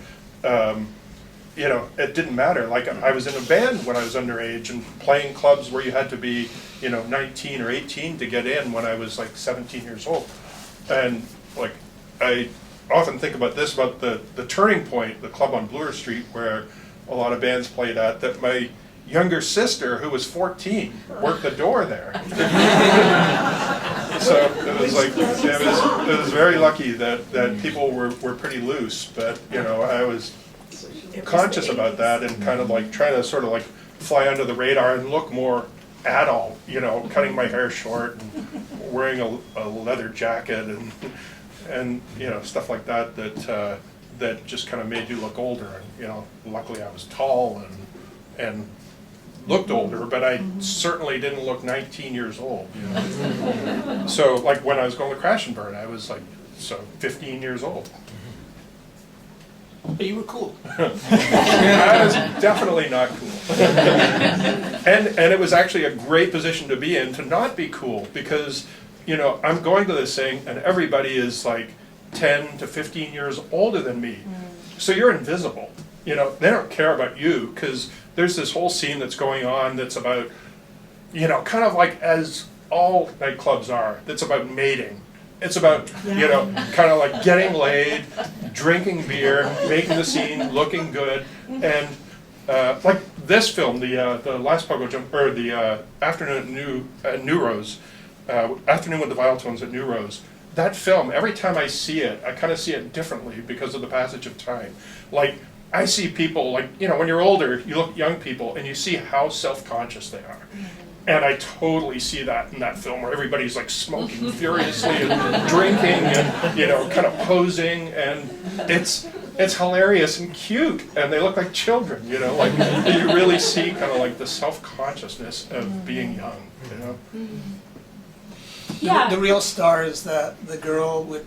you know, it didn't matter. Like, I was in a band when I was underage, and playing clubs where you had to be, you know, 19 or 18 to get in when I was like 17 years old. And like, I often think about this, about the Turning Point, the club on Bloor Street where a lot of bands played at, that my younger sister, who was 14, worked the door there. So it was like, it was very lucky that people were pretty loose, but, you know, I was conscious about that and kind of like trying to sort of like fly under the radar and look more adult, you know, cutting my hair short and wearing a leather jacket and you know, stuff like that that just kind of made you look older. And, you know, luckily I was tall and looked older, but I certainly didn't look 19 years old, you know. So like when I was going to Crash and Burn, I was like 15 years old. But you were cool. I was definitely not cool. And it was actually a great position to be in, to not be cool, because, you know, I'm going to this thing and everybody is like 10 to 15 years older than me. So you're invisible. You know, they don't care about you because there's this whole scene that's going on that's about, you know, kind of like as all nightclubs are, that's about mating. It's about, you know, kind of like getting laid, drinking beer, making the scene, looking good, and like this film, the Last Pogo Jump, or the Afternoon at New Rose, Afternoon with the Vile Tones at New Rose. That film, every time I see it, I kind of see it differently because of the passage of time. Like, I see people, like, you know, when you're older, you look at young people and you see how self-conscious they are. And I totally see that in that film where everybody's like smoking furiously and drinking and, you know, kind of posing, and it's hilarious and cute, and they look like children, you know, like you really see kind of like the self-consciousness of being young, you know. Yeah. The real star is the girl with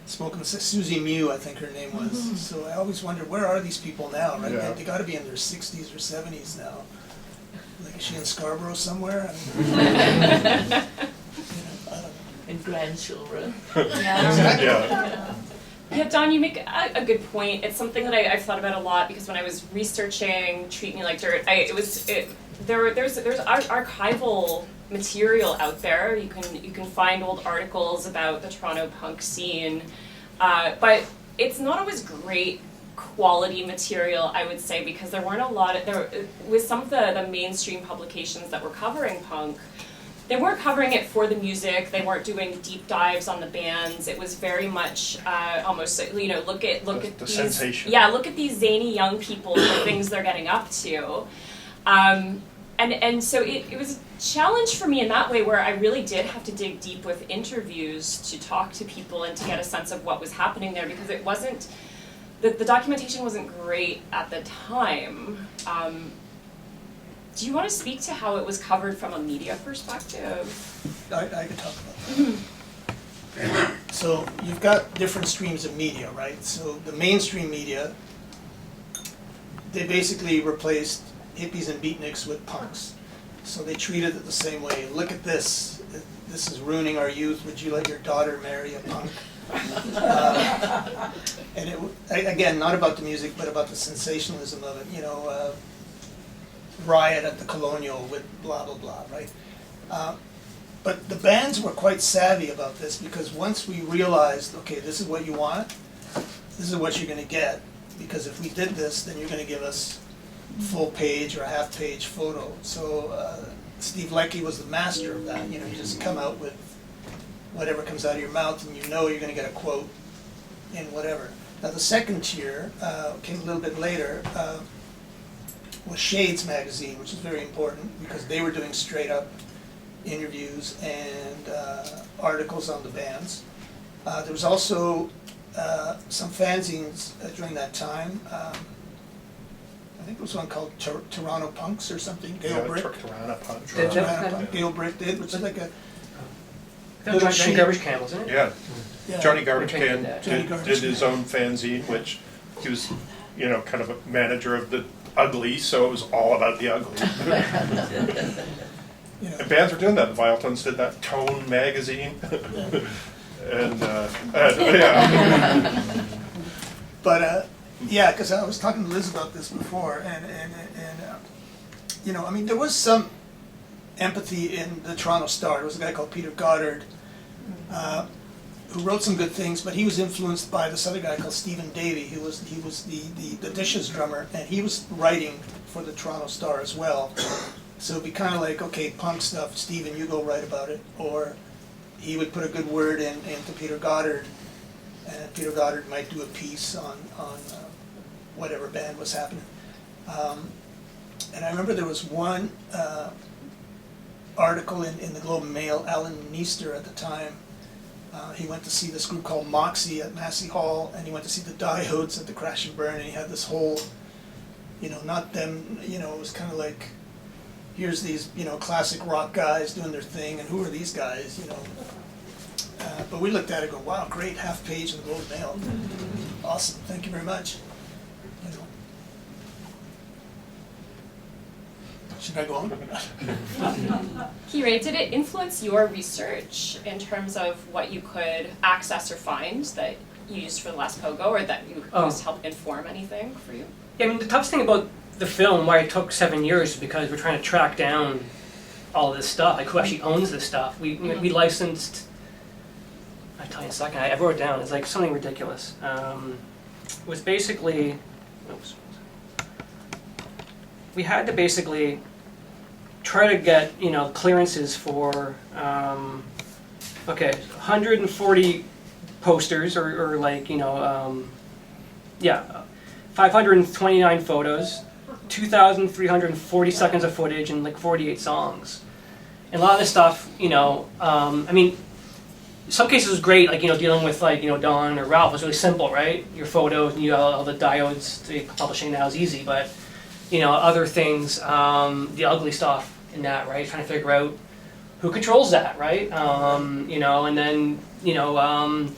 smoking, Susie Mew, I think her name was. So I always wonder, where are these people now, right? Yeah. They got to be in their 60s or 70s now. Like, is she in Scarborough somewhere? I mean, I don't know. And grandchildren. Exactly. Yeah. Yeah, Don, you make a good point. It's something that I've thought about a lot because when I was researching Treat Me Like Dirt, there's archival material out there. You can find old articles about the Toronto punk scene, but it's not always great quality material, I would say, because there weren't a lot of, with some of the mainstream publications that were covering punk, they weren't covering it for the music, they weren't doing deep dives on the bands, it was very much almost, you know, look at The these, sensation. yeah, look at these zany young people, the things they're getting up to. And so it was a challenge for me in that way, where I really did have to dig deep with interviews to talk to people and to get a sense of what was happening there, because it wasn't, the documentation wasn't great at the time. Do you want to speak to how it was covered from a media perspective? I could talk about that. So you've got different streams of media, right? So the mainstream media, they basically replaced hippies and beatniks with punks. So they treated it the same way. Look at this. This is ruining our youth. Would you let your daughter marry a punk? And it, again, not about the music, but about the sensationalism of it. You know, riot at the Colonial with blah, blah, blah, right? But the bands were quite savvy about this, because once we realized, okay, this is what you want, this is what you're going to get, because if we did this, then you're going to give us full page or a half page photo. So Steve Leckie was the master of that. You know, you just come out with whatever comes out of your mouth, and you know you're going to get a quote in whatever. Now the second tier came a little bit later, was Shades magazine, which is very important because they were doing straight up interviews and articles on the bands. There was also some fanzines during that time. I think there was one called Toronto Punks or something. Gail Brick. Toronto Punch. Toronto Punk. Gail Brick did, which is like a Johnny Garbage Can, wasn't it? Yeah, yeah. Johnny Garbage Okay, Can yeah. Johnny did Garbage his own fanzine, which he was, you know, kind of a manager of the ugly, so it was all about the ugly. You know, And bands were doing that. The Violtons did that. Tone magazine, and yeah. but yeah, because I was talking to Liz about this before, and you know, I mean, there was some empathy in the Toronto Star. There was a guy called Peter Goddard who wrote some good things, but he was influenced by this other guy called Stephen Davey. He was the Dishes drummer, and he was writing for the Toronto Star as well. So it'd be kind of like, okay, punk stuff, Stephen, you go write about it, or he would put a good word into Peter Goddard, and Peter Goddard might do a piece on whatever band was happening. And I remember there was one article in the Globe and Mail. Alan Neester at the time, he went to see this group called Moxie at Massey Hall, and he went to see the Diodes at the Crash and Burn, and he had this whole, you know, not them, you know, it was kind of like, here's these, you know, classic rock guys doing their thing, and who are these guys, you know? But we looked at it and go, wow, great, half page in the Globe and Mail. Awesome, thank you very much. You know. Should I go on? Kire, did it influence your research in terms of what you could access or find that you used for the Last Pogo, or that you used to help inform anything for you? Yeah, I mean, the toughest thing about the film, why it took 7 years, is because we're trying to track down all of this stuff, like who actually owns this stuff. We licensed, I'll tell you in a second, I wrote it down, it's like something ridiculous. It was basically, oops. We had to basically try to get, you know, clearances for, 140 posters, or like, you know, 529 photos, 2,340 seconds of footage, and like 48 songs. And a lot of this stuff, you know, I mean, some cases was great, like, you know, dealing with like, you know, Don or Ralph was really simple, right? Your photos and you all the diodes, the publishing now is easy, but, you know, other things, the ugly stuff in that, right? Trying to figure out who controls that, right? You know, and then, you know,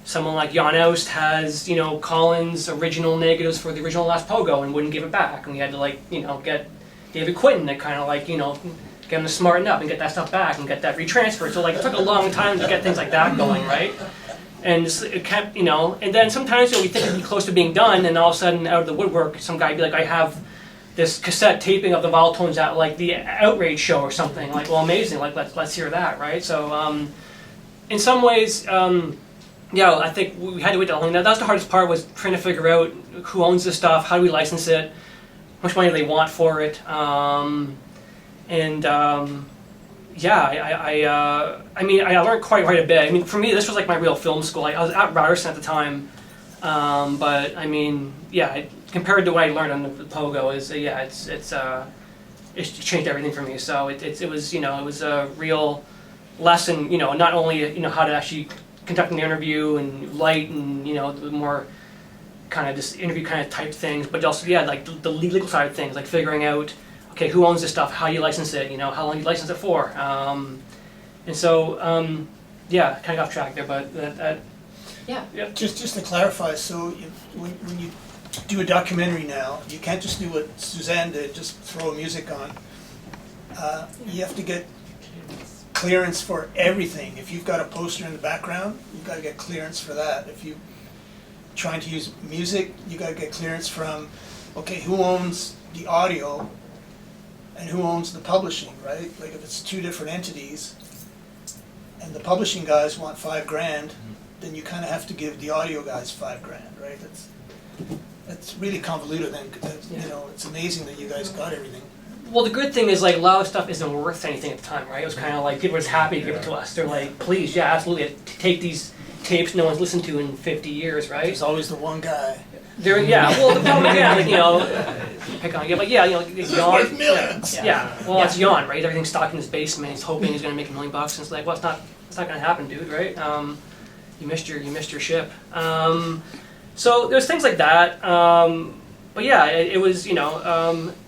someone like Jan Oust has, you know, Colin's original negatives for the original Last Pogo and wouldn't give it back. And we had to, like, you know, get David Quinton to kind of, like, you know, get him to smarten up and get that stuff back and get that retransferred. So, like, it took a long time to get things like that going, right? And it kept, you know, and then sometimes, you know, we think it'd be close to being done, and all of a sudden, out of the woodwork, some guy would be like, I have this cassette taping of the Violtones at, like, the Outrage show or something. Like, well, amazing, like, let's hear that, right? So, in some ways, yeah, I think we had to wait that long. That was the hardest part, was trying to figure out who owns this stuff, how do we license it, how much money do they want for it, yeah, I mean, I learned quite a bit. I mean, for me, this was like my real film school. I was at Ryerson at the time, but I mean, yeah, compared to what I learned on the Pogo, it's changed everything for me. So it was, you know, it was a real lesson, you know, not only, you know, how to actually conduct an interview and light and, you know, the more kind of just interview kind of type things, but also, yeah, like the legal side of things, like figuring out, okay, who owns this stuff, how you license it, you know, how long you license it for. And so, yeah, kind of got off track there, but Yeah. Just to clarify, so when you do a documentary now, you can't just do what Suzanne did, just throw music on. You have to get clearance for everything. If you've got a poster in the background, you've got to get clearance for that. If you're trying to use music, you got to get clearance from, okay, who owns the audio and who owns the publishing, right? Like if it's two different entities and the publishing guys want $5,000, then you kind of have to give the audio guys $5,000, right? It's really convoluted, and you know, it's amazing that you guys got everything. well, the good thing is, like, a lot of stuff isn't worth anything at the time, right? It was kind of like people were just happy to give it to us. They're like, please, yeah, absolutely, take these tapes no one's listened to in 50 years, right? There's always the one guy. They're, yeah, well, the problem, yeah, like, you know, pick on, yeah, but yeah, you know, This is Jan, worth millions. yeah, well, it's Jan, right? Everything's stocked in his basement. He's hoping he's gonna make $1 million, and it's like, well, it's not gonna happen, dude, right? You missed your ship. So there's things like that. But yeah, it was, you know,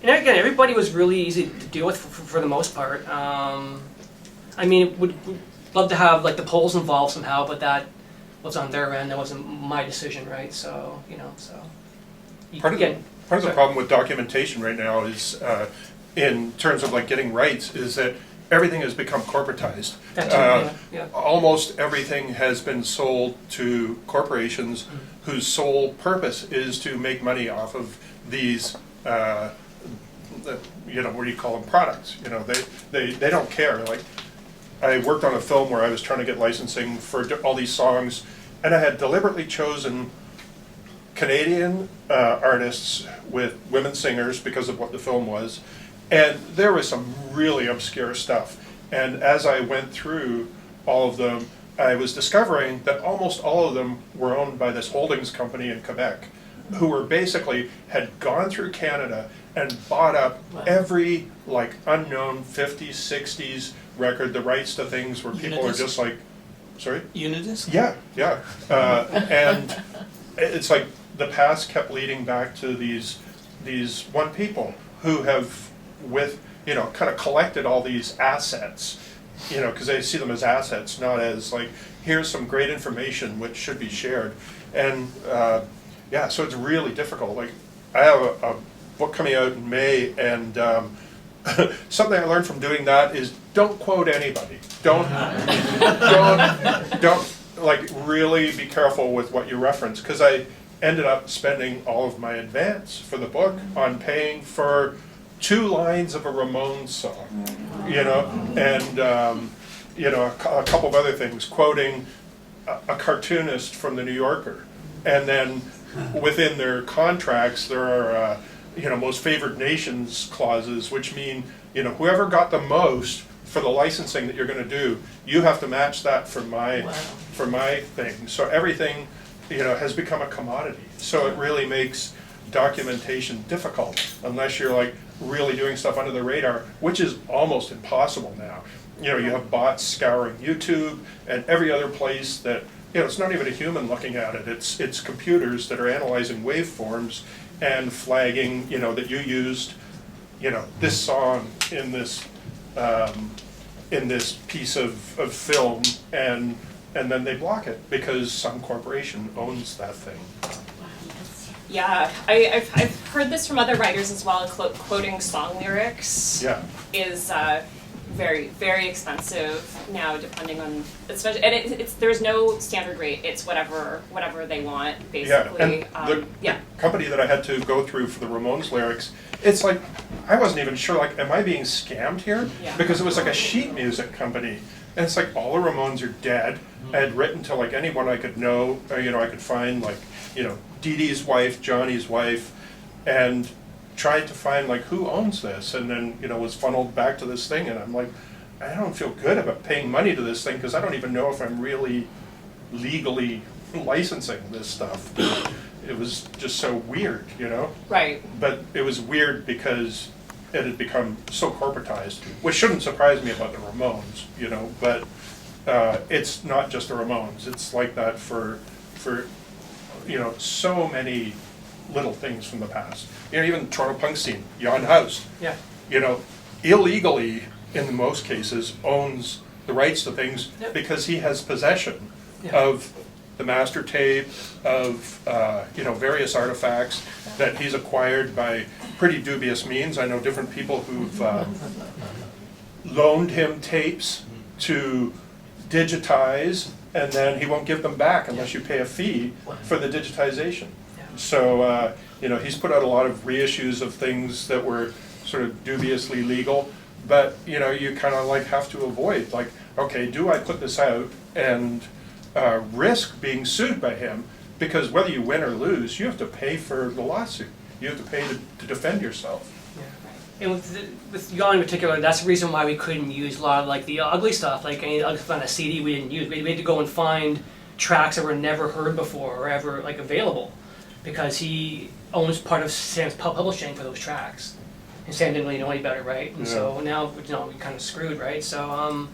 and again, everybody was really easy to deal with for the most part. I mean, would love to have like the polls involved somehow, but that was on their end. That wasn't my decision, right? So, you know, so. Part of the problem with documentation right now is, in terms of like getting rights, is that everything has become corporatized. Yeah. Almost everything has been sold to corporations whose sole purpose is to make money off of these, you know, what do you call them, products. You know, they don't care. Like, I worked on a film where I was trying to get licensing for all these songs, and I had deliberately chosen Canadian artists with women singers because of what the film was. And there was some really obscure stuff. And as I went through all of them, I was discovering that almost all of them were owned by this holdings company in Quebec, who were basically had gone through Canada and bought up every like unknown 50s, 60s record, the rights to things where people are just like, sorry? Unidisc? Yeah. And it's like the past kept leading back to these one people who have, with, you know, kind of collected all these assets, you know, because they see them as assets, not as like, here's some great information which should be shared. And yeah, so it's really difficult. Like, I have a book coming out in May, and something I learned from doing that is don't quote anybody. Don't like really be careful with what you reference, because I ended up spending all of my advance for the book on paying for 2 lines of a Ramones song, you know, and you know, a couple of other things, quoting a cartoonist from the New Yorker, and then within their contracts there are you know, most favored nations clauses, which mean, you know, whoever got the most for the licensing that you're going to do, you have to match that for my thing. So everything, you know, has become a commodity. So it really makes documentation difficult unless you're like really doing stuff under the radar, which is almost impossible now. You know, you have bots scouring YouTube and every other place that, you know, it's not even a human looking at it. It's computers that are analyzing waveforms and flagging, you know, that you used, you know, this song in this piece of film, and then they block it because some corporation owns that thing. Yeah, I've heard this from other writers as well. Quoting song lyrics is very, very expensive now, depending on, especially, and it's there's no standard rate. It's whatever they want, basically. Yeah, and the company that I had to go through for the Ramones lyrics, it's like I wasn't even sure. Like, am I being scammed here? Yeah. Because it was like a sheet music company And it's like all the Ramones are dead. I had written to like anyone I could know, or, I could find like, Dee Dee's wife, Johnny's wife, and tried to find like who owns this, and then, was funneled back to this thing, and I'm like, I don't feel good about paying money to this thing because I don't even know if I'm really legally licensing this stuff. It was just so weird, Right. But it was weird because it had become so corporatized, which shouldn't surprise me about the Ramones, but it's not just the Ramones. It's like that for so many little things from the past. Even Toronto punk scene, Jan House, Yeah. Illegally, in most cases, owns the rights to things Yep. because he has possession Yeah. of the master tape, of various artifacts that he's acquired by pretty dubious means. I know different people who've loaned him tapes to digitize, and then he won't give them back unless you pay a fee for the digitization. So, he's put out a lot of reissues of things that were sort of dubiously legal, but, you kind of like have to avoid, like, okay, do I put this out and risk being sued by him? Because whether you win or lose, you have to pay for the lawsuit. You have to pay to defend yourself. And with Jan in particular, that's the reason why we couldn't use a lot of like the ugly stuff, like any ugly stuff on a CD we didn't use. We had to go and find tracks that were never heard before or ever like available, because he owns part of Sam's publishing for those tracks. And Sam didn't really know any better, right? And so now, we kind of screwed, right? So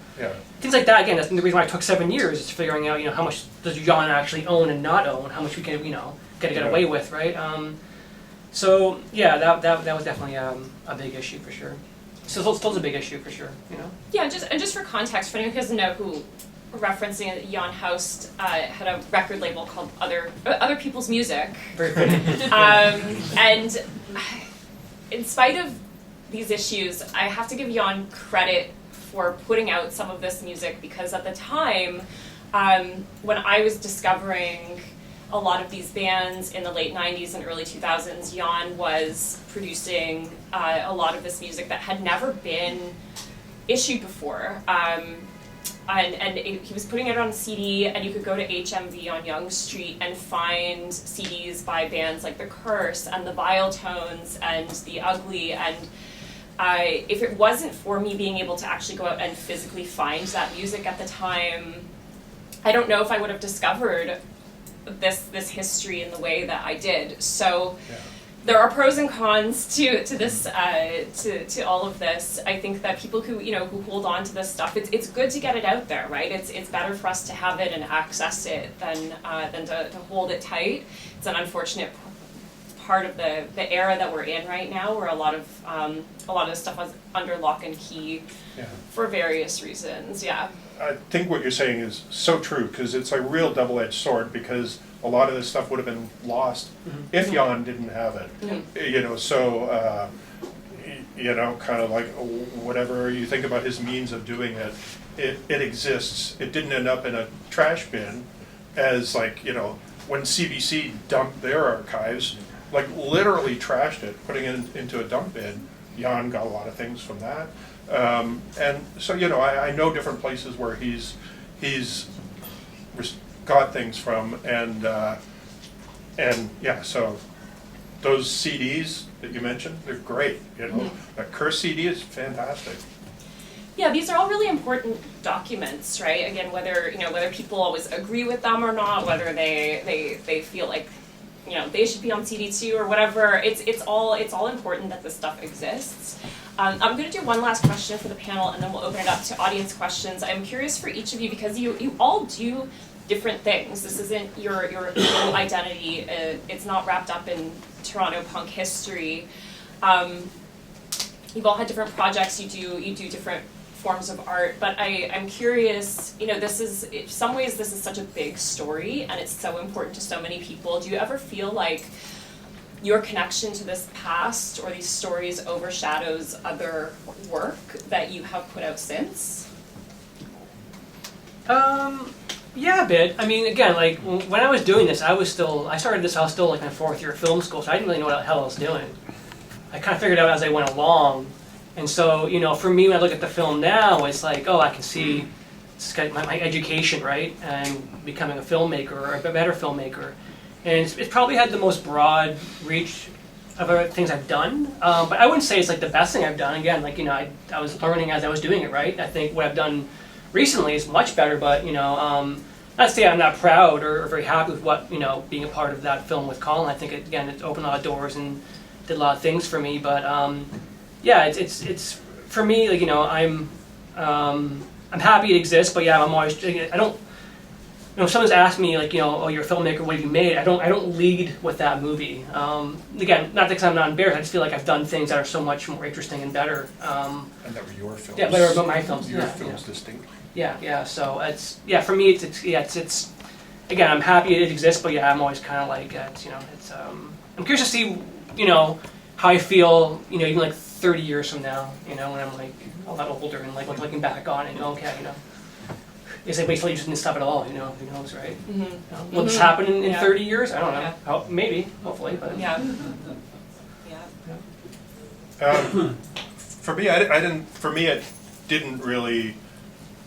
things like that, again, that's the reason why it took 7 years, is figuring out, how much does Jan actually own and not own, how much we can, get away with, right? So yeah, that was definitely a big issue for sure. So still a big issue for sure, Yeah, just for context, for anyone who doesn't know, who referencing it, Jan Houst had a record label called Other People's Music. Very pretty. And in spite of these issues, I have to give Jan credit for putting out some of this music, because at the time, when I was discovering a lot of these bands in the late 90s and early 2000s, Jan was producing a lot of this music that had never been issued before. He was putting it on CD, and you could go to HMV on Yonge Street and find CDs by bands like The Curse and The Vile Tones and The Ugly, and if it wasn't for me being able to actually go out and physically find that music at the time, I don't know if I would have discovered this history in the way that I did. So there are pros and cons to this to all of this. I think that people who who hold on to this stuff, it's good to get it out there, right? It's better for us to have it and access it than to hold it tight. It's an unfortunate part of the era that we're in right now, where a lot of this stuff was under lock and key for various reasons. Yeah. I think what you're saying is so true, because it's a real double-edged sword, because a lot of this stuff would have been lost if Jan didn't have it. So, kind of like whatever you think about his means of doing it, it exists. It didn't end up in a trash bin as like, when CBC dumped their archives, like literally trashed it, putting it into a dump bin. Jan got a lot of things from that. And so, I know different places where he's got things from, and so those CDs that you mentioned, they're great, That Curse CD is fantastic. Yeah, these are all really important documents, right? Again, whether people always agree with them or not, whether they feel like they should be on CD too or whatever. It's all important that this stuff exists. I'm going to do one last question for the panel, and then we'll open it up to audience questions. I'm curious for each of you, because you all do different things. This isn't your full identity. It's not wrapped up in Toronto punk history. You've all had different projects. You do different forms of art, but I'm curious. This is, in some ways, this is such a big story, and it's so important to so many people. Do you ever feel like your connection to this past or these stories overshadows other work that you have put out since? Yeah, a bit. I mean, again, like when I was doing this, I was still like in fourth year of film school, so I didn't really know what the hell I was doing. I kind of figured it out as I went along. And so, for me, when I look at the film now, it's like, oh, I can see, it's kind of my education, right, and becoming a filmmaker or a better filmmaker. And it's probably had the most broad reach of other things I've done, but I wouldn't say it's like the best thing I've done. Again, like, you know, I was learning as I was doing it, right? I think what I've done recently is much better, but, you know, not to say I'm not proud or very happy with what, you know, being a part of that film with Colin. I think, it opened a lot of doors and did a lot of things for me, but yeah, it's for me, like, you know, I'm happy it exists, but yeah, I'm always, I don't, you know, if someone's asked me, like, you know, oh, you're a filmmaker, what have you made? I don't lead with that movie. Again, not because I'm not embarrassed, I just feel like I've done things that are so much more interesting and better. And that were your films. Yeah, but my films. Your Yeah, films yeah. distinctly. Yeah. So it's, yeah, for me, it's again, I'm happy it exists, but yeah, I'm always kind of like, you know, it's, I'm curious to see, you know, how I feel, you know, even like 30 years from now, you know, when I'm like a lot older and like looking back on it, and okay, you know. Is anybody still interested in this stuff at all? You know, who knows, right? Mm-hmm. You know, will this happen in Yeah. 30 years? I don't know. Yeah. Maybe, hopefully, but Yeah. For me, I didn't. For me, it didn't really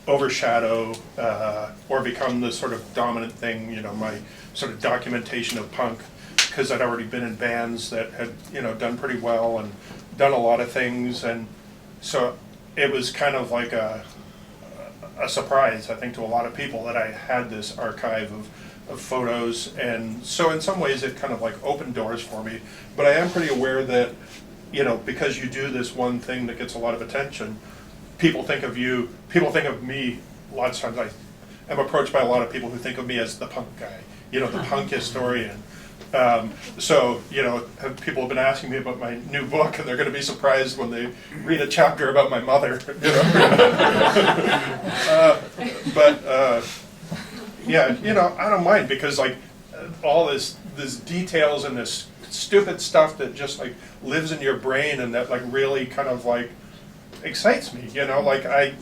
overshadow or become the sort of dominant thing. You know, my sort of documentation of punk, because I'd already been in bands that had, you know, done pretty well and done a lot of things, and so it was kind of like a surprise, I think, to a lot of people that I had this archive of photos, and so in some ways it kind of like opened doors for me. But I am pretty aware that, you know, because you do this one thing that gets a lot of attention, people think of me, a lot of times I am approached by a lot of people who think of me as the punk guy, you know, the punk historian. So, you know, people have been asking me about my new book, and they're going to be surprised when they read a chapter about my mother, you know. Yeah, you know, I don't mind, because like all this details and this stupid stuff that just like lives in your brain and that like really kind of like excites me, you know. Like I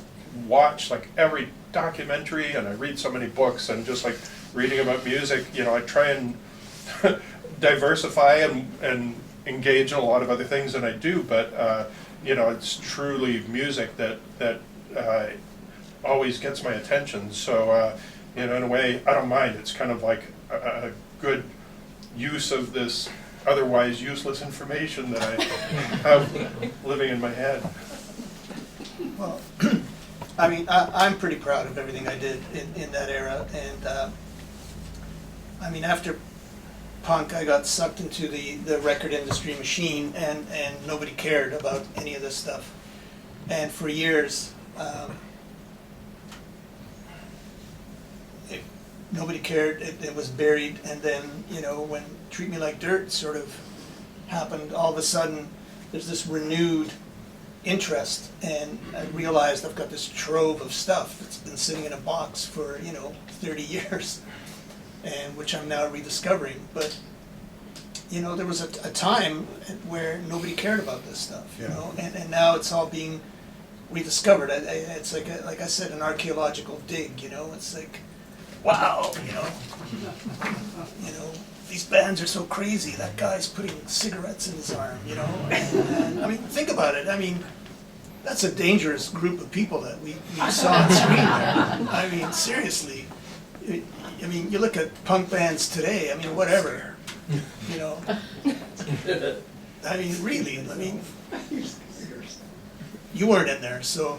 watch like every documentary and I read so many books, and just like reading about music, you know, I try and diversify and engage in a lot of other things than I do, but you know, it's truly music that always gets my attention. So you know, in a way, I don't mind. It's kind of like a good use of this otherwise useless information that I have living in my head. Well, I mean, I'm pretty proud of everything I did in that era, and I mean, after punk, I got sucked into the record industry machine, and nobody cared about any of this stuff. And for years, nobody cared. It was buried. And then, you know, when Treat Me Like Dirt sort of happened, all of a sudden there's this renewed interest, and I realized I've got this trove of stuff that's been sitting in a box for, you know, 30 years. And which I'm now rediscovering. But you know, there was a time where nobody cared about this stuff, you know, and now it's all being rediscovered. It's like I said, an archaeological dig, you know. It's like, wow, you know, these bands are so crazy. That guy's putting cigarettes in his arm, you know. And I mean, think about it. I mean, that's a dangerous group of people that we saw on screen there. I mean, seriously. I mean, you look at punk bands today, I mean, whatever, you know. I mean, really, I mean, you weren't in there, so.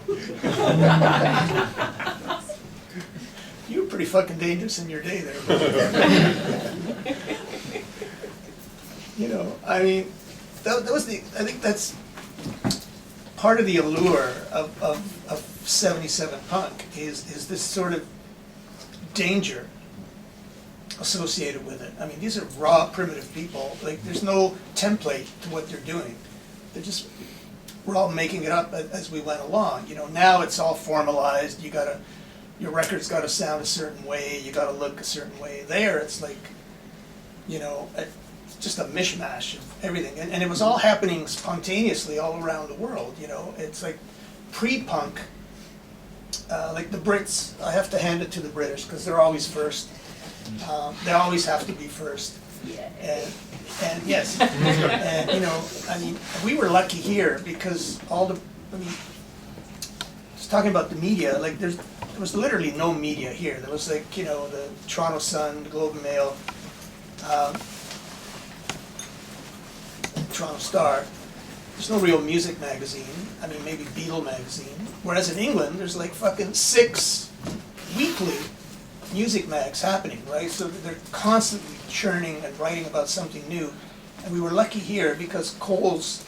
You were pretty fucking dangerous in your day there. You know, I mean, that was I think that's part of the allure of 77 punk is this sort of danger associated with it. I mean, these are raw, primitive people. Like, there's no template to what they're doing. We're all making it up as we went along. You know, now it's all formalized. Your record's got to sound a certain way. You got to look a certain way. There, it's like, you know, it's just a mishmash of everything. And it was all happening spontaneously all around the world. You know, it's like pre-punk. Like the Brits, I have to hand it to the British because they're always first. They always have to be first. And yes, and you know, I mean, we were lucky here because just talking about the media, like there was literally no media here. There was like, you know, the Toronto Sun, the Globe and Mail, Toronto Star. There's no real music magazine. I mean, maybe Beatle magazine. Whereas in England, there's like fucking 6 weekly music mags happening, right? So they're constantly churning and writing about something new. And we were lucky here because Cole's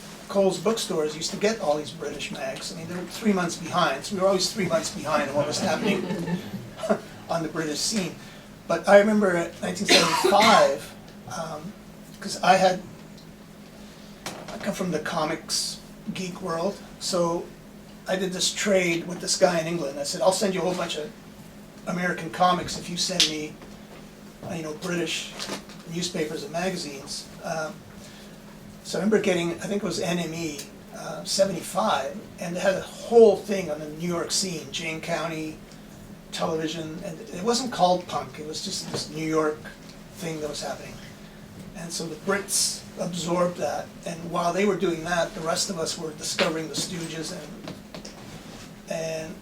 bookstores used to get all these British mags. I mean, they were 3 months behind, so we were always 3 months behind on what was happening on the British scene. But I remember at 1975, because I come from the comics geek world, so I did this trade with this guy in England. I said, I'll send you a whole bunch of American comics if you send me, you know, British newspapers and magazines. So I remember getting, I think it was NME 75, and they had a whole thing on the New York scene, Jane County television, and it wasn't called punk, it was just this New York thing that was happening. And so the Brits absorbed that, and while they were doing that, the rest of us were discovering the Stooges and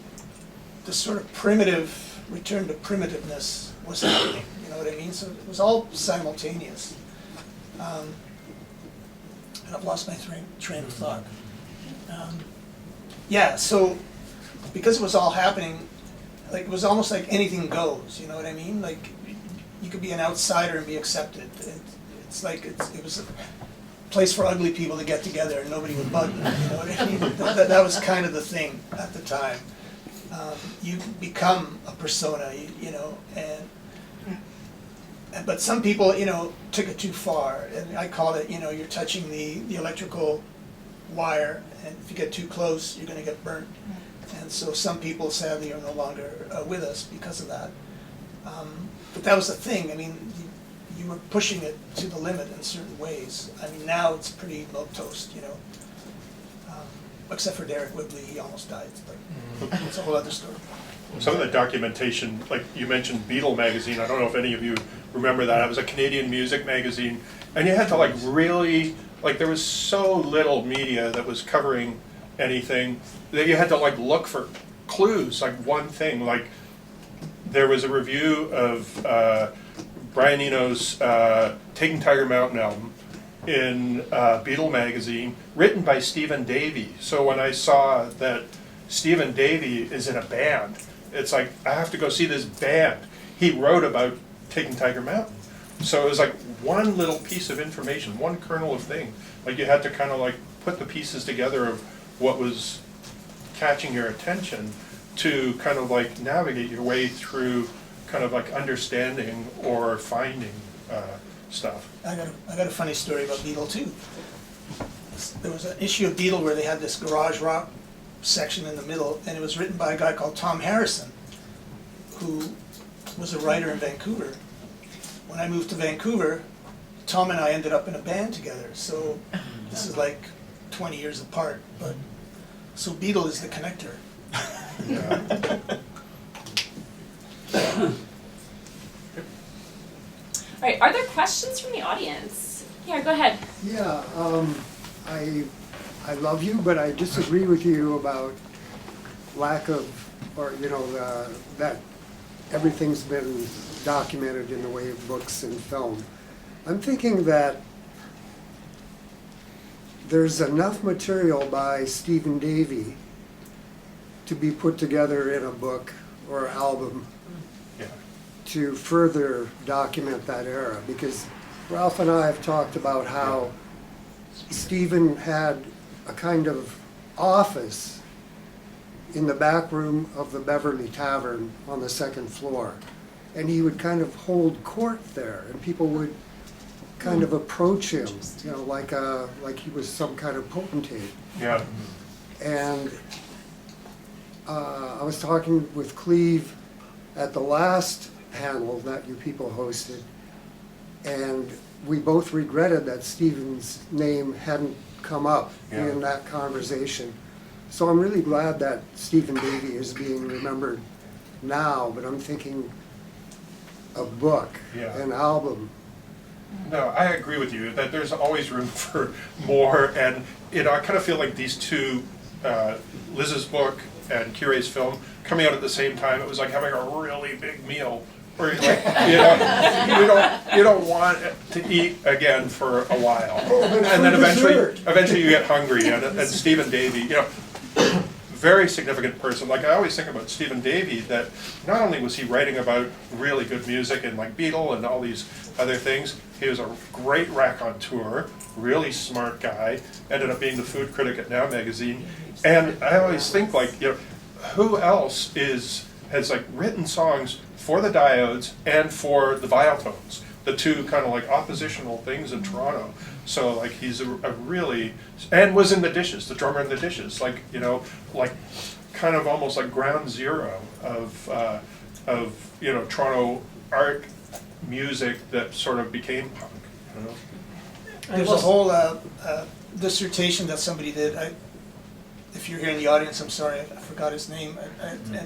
the sort of primitive, return to primitiveness was happening, you know what I mean? So it was all simultaneous. And I've lost my train of thought. Yeah, so because it was all happening, like it was almost like anything goes, you know what I mean? Like you could be an outsider and be accepted. It's like it was a place for ugly people to get together and nobody would bug them, you know what I mean? That was kind of the thing at the time. You become a persona, you know, but some people, you know, took it too far, and I call it, you know, you're touching the electrical wire, and if you get too close, you're going to get burnt. And so some people, sadly, are no longer with us because of that. But that was the thing. I mean, you were pushing it to the limit in certain ways. I mean, now it's pretty milquetoast, you know. Except for Derek Whibley, he almost died, but it's a whole other story. Some of the documentation, like you mentioned Beatle magazine, I don't know if any of you remember that. It was a Canadian music magazine, and you had to like really, like there was so little media that was covering anything that you had to like look for clues, like one thing. Like there was a review of Brian Eno's Taking Tiger Mountain album in Beatle magazine, written by Stephen Davey. So when I saw that Stephen Davey is in a band, it's like, I have to go see this band. He wrote about Taking Tiger Mountain. So it was like one little piece of information, one kernel of thing. Like you had to kind of like put the pieces together of what was catching your attention to kind of like navigate your way through kind of like understanding or finding stuff. I got a funny story about Beatle too. There was an issue of Beatle where they had this garage rock section in the middle, and it was written by a guy called Tom Harrison, who was a writer in Vancouver. When I moved to Vancouver, Tom and I ended up in a band together. So this is like 20 years apart, but so Beatle is the connector. Yeah. All right, are there questions from the audience? Yeah, go ahead. Yeah, I love you, but I disagree with you about lack of, or you know, that everything's been documented in the way of books and film. I'm thinking that there's enough material by Stephen Davey to be put together in a book or album to further document that era, because Ralph and I have talked about how Stephen had a kind of office in the back room of the Beverly Tavern on the second floor, and he would kind of hold court there, and people would kind of approach him, you know, like he was some kind of potentate. Yeah. And I was talking with Cleve at the last panel that you people hosted, and we both regretted that Stephen's name hadn't come up in that conversation. So I'm really glad that Stephen Davey is being remembered now, but I'm thinking a book, an album. No, I agree with you that there's always room for more, and you know, I kind of feel like these two, Liz's book and Kire's film coming out at the same time. It was like having a really big meal. Where you're like, you don't want to eat again for a while, and then eventually you get hungry. And Stephen Davey, very significant person. Like I always think about Stephen Davey, that not only was he writing about really good music and like Beatle and all these other things, he was a great raconteur, really smart guy. Ended up being the food critic at Now magazine, and I always think like who else has like written songs for the Diodes and for the Violtones, the two kind of like oppositional things in Toronto. So like he's a really, and was in the Dishes, the drummer in the Dishes, like like kind of almost like ground zero of Toronto art music that sort of became punk. There's a whole dissertation that somebody did. If you're here in the audience, I'm sorry, I forgot his name.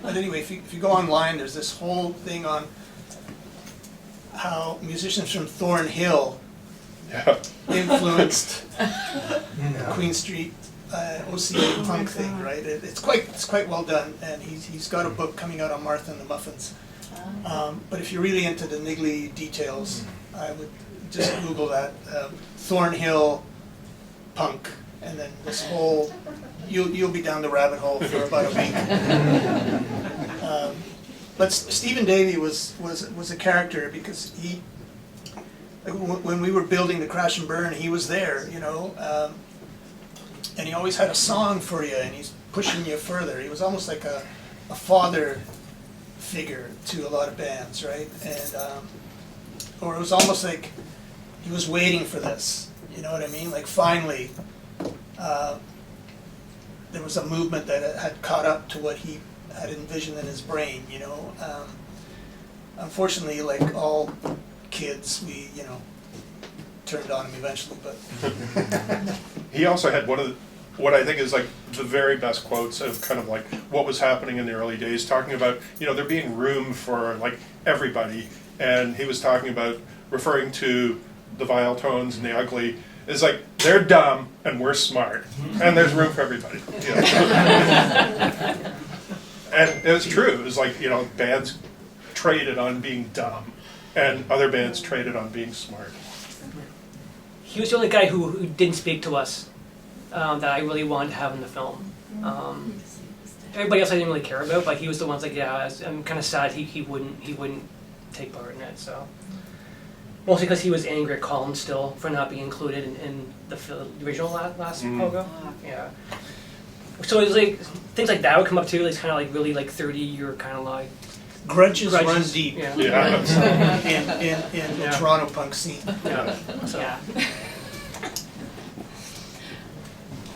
But anyway, if you go online, there's this whole thing on how musicians from Thornhill influenced Queen Street OCA punk thing, right? It's quite well done, and he's got a book coming out on Martha and the Muffins. But if you're really into the niggly details, I would just Google that Thornhill punk, and then this whole you'll be down the rabbit hole for about a week. But Stephen Davey was a character because he, when we were building the Crash and Burn, he was there, and he always had a song for you, and he's pushing you further. He was almost like a father figure to a lot of bands, right? And or it was almost like he was waiting for this. You know what I mean? Like finally, there was a movement that had caught up to what he had envisioned in his brain. Unfortunately, like all kids, we turned on him eventually. But he also had what I think is like the very best quotes of kind of like what was happening in the early days, talking about there being room for like everybody, and he was talking about referring to the Violtones and the Ugly is like they're dumb and we're smart, and there's room for everybody. And it was true. It was like bands traded on being dumb, and other bands traded on being smart. He was the only guy who didn't speak to us that I really wanted to have in the film. Everybody else I didn't really care about, but he was the ones like, I'm kind of sad he wouldn't take part in it. So mostly because he was angry at Colin still for not being included in the original Last Pogo. Yeah. So it was like things like that would come up too. It's kind of like really like 30-year kind of like grudges run deep. Yeah. In the Toronto punk scene. Yeah. So. Yeah.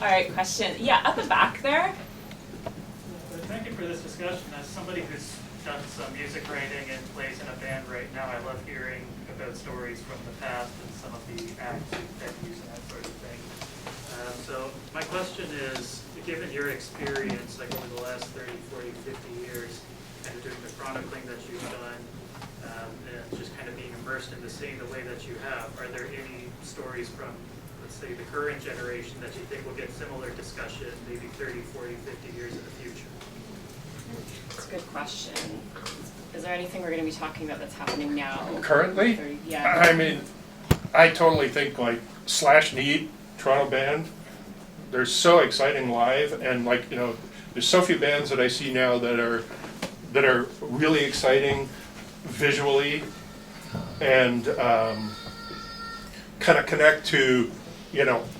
All right, question. Yeah, up the back there. Thank you for this discussion. As somebody who's done some music writing and plays in a band right now, I love hearing about stories from the past and some of the acts that use and that sort of thing. So my question is, given your experience, like over the last 30, 40, 50 years, kind of doing the chronicling that you've done, and just kind of being immersed in the scene the way that you have, are there any stories from, let's say, the current generation that you think will get similar discussion maybe 30, 40, 50 years in the future? That's a good question. Is there anything we're going to be talking about that's happening now? Currently? Yeah. I mean, I totally think like Slash Need, Toronto band, they're so exciting live, and like there's so few bands that I see now that are really exciting visually and kind of connect to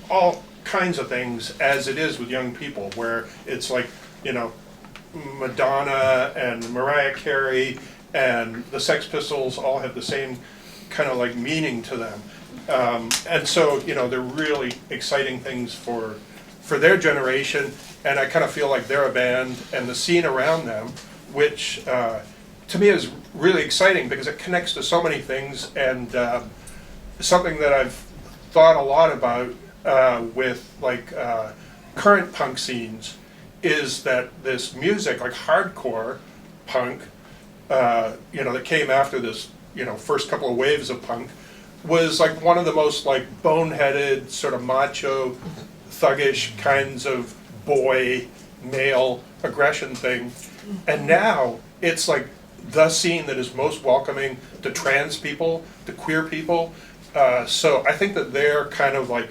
all kinds of things as it is with young people, where it's like Madonna and Mariah Carey and the Sex Pistols all have the same kind of like meaning to them, and so they're really exciting things for their generation, and I kind of feel like they're a band, and the scene around them, which to me is really exciting because it connects to so many things, and something that I've thought a lot about with like current punk scenes is that this music, like hardcore punk, that came after this, first couple of waves of punk, was like one of the most like boneheaded, sort of macho, thuggish kinds of boy, male aggression thing. And now it's like the scene that is most welcoming to trans people, to queer people. So I think that they're kind of like,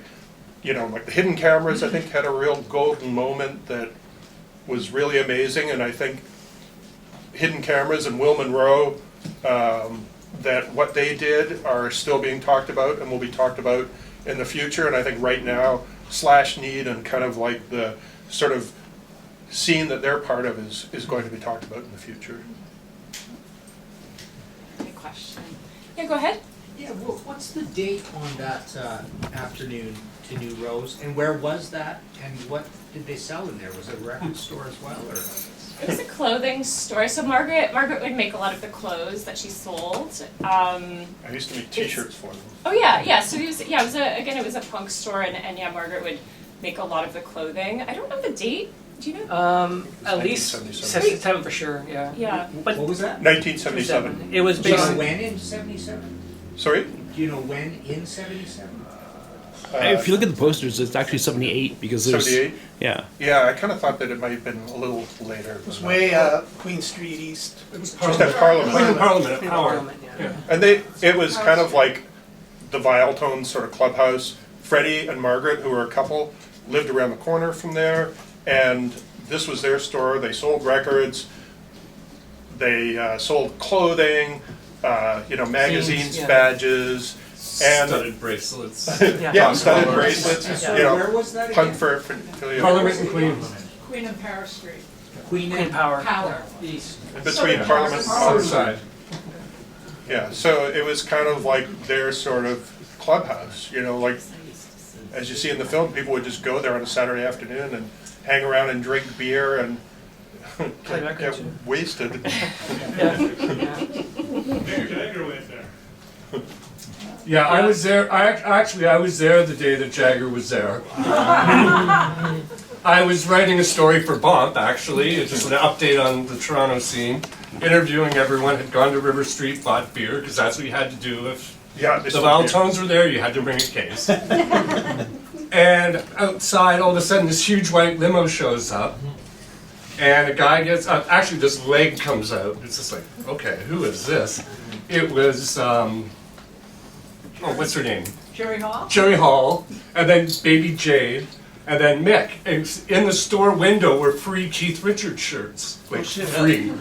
you know, like the Hidden Cameras, I think, had a real golden moment that was really amazing. And I think Hidden Cameras and Will Monroe, that what they did are still being talked about and will be talked about in the future. And I think right now, Slash Need and kind of like the sort of scene that they're part of is going to be talked about in the future. Good question. Yeah, go ahead. Yeah, well, what's the date on that afternoon to New Rose, and where was that, and what did they sell in there? Was it a record store as well, or? It was a clothing store. So Margaret would make a lot of the clothes that she sold. I used to make T-shirts for them. Oh yeah. So it was a punk store, and yeah, Margaret would make a lot of the clothing. I don't know the date. Do you know? At least 1977. 77 for sure, yeah. Yeah. But What was that? 1977. it was Do you know basically, when in 77? Sorry? Do you know when in 77? If you look at the posters, it's actually 78 because there's 78? yeah. Yeah, I kind of thought that it might have been a little later. It was way Queen Street East. It was Just at Parliament. Parliament at Power. Parliament, yeah. And it was kind of like the Vialtone sort of clubhouse. Freddie and Margaret, who were a couple, lived around the corner from there, and this was their store. They sold records, they sold clothing, magazines, yeah. badges, and Studded bracelets. yeah, studded bracelets. Sorry, You know, where was that punk again? for Parliament and Queens. Queen and Power Street. Queen Queen and Power. Power. East. in between Parliament and South Power. side. Yeah, so it was kind of like their sort of clubhouse, like as you see in the film, people would just go there on a Saturday afternoon and hang around and drink beer and Play get records, yeah. wasted. Jagger went there. Yeah, I was there. I was there the day that Jagger was there. I was writing a story for Bump, actually. It's just an update on the Toronto scene. Interviewing everyone, had gone to River Street, bought beer, because that's what you had to do if Yeah, the Valtones were there, you had to bring a case. And outside, all of a sudden, this huge white limo shows up. And a guy gets up, actually this leg comes out. It's just like, okay, who is this? It was, what's her name? Jerry Hall? Jerry Hall, and then Baby Jade, and then Mick. And in the store window were free Keith Richards shirts, like free,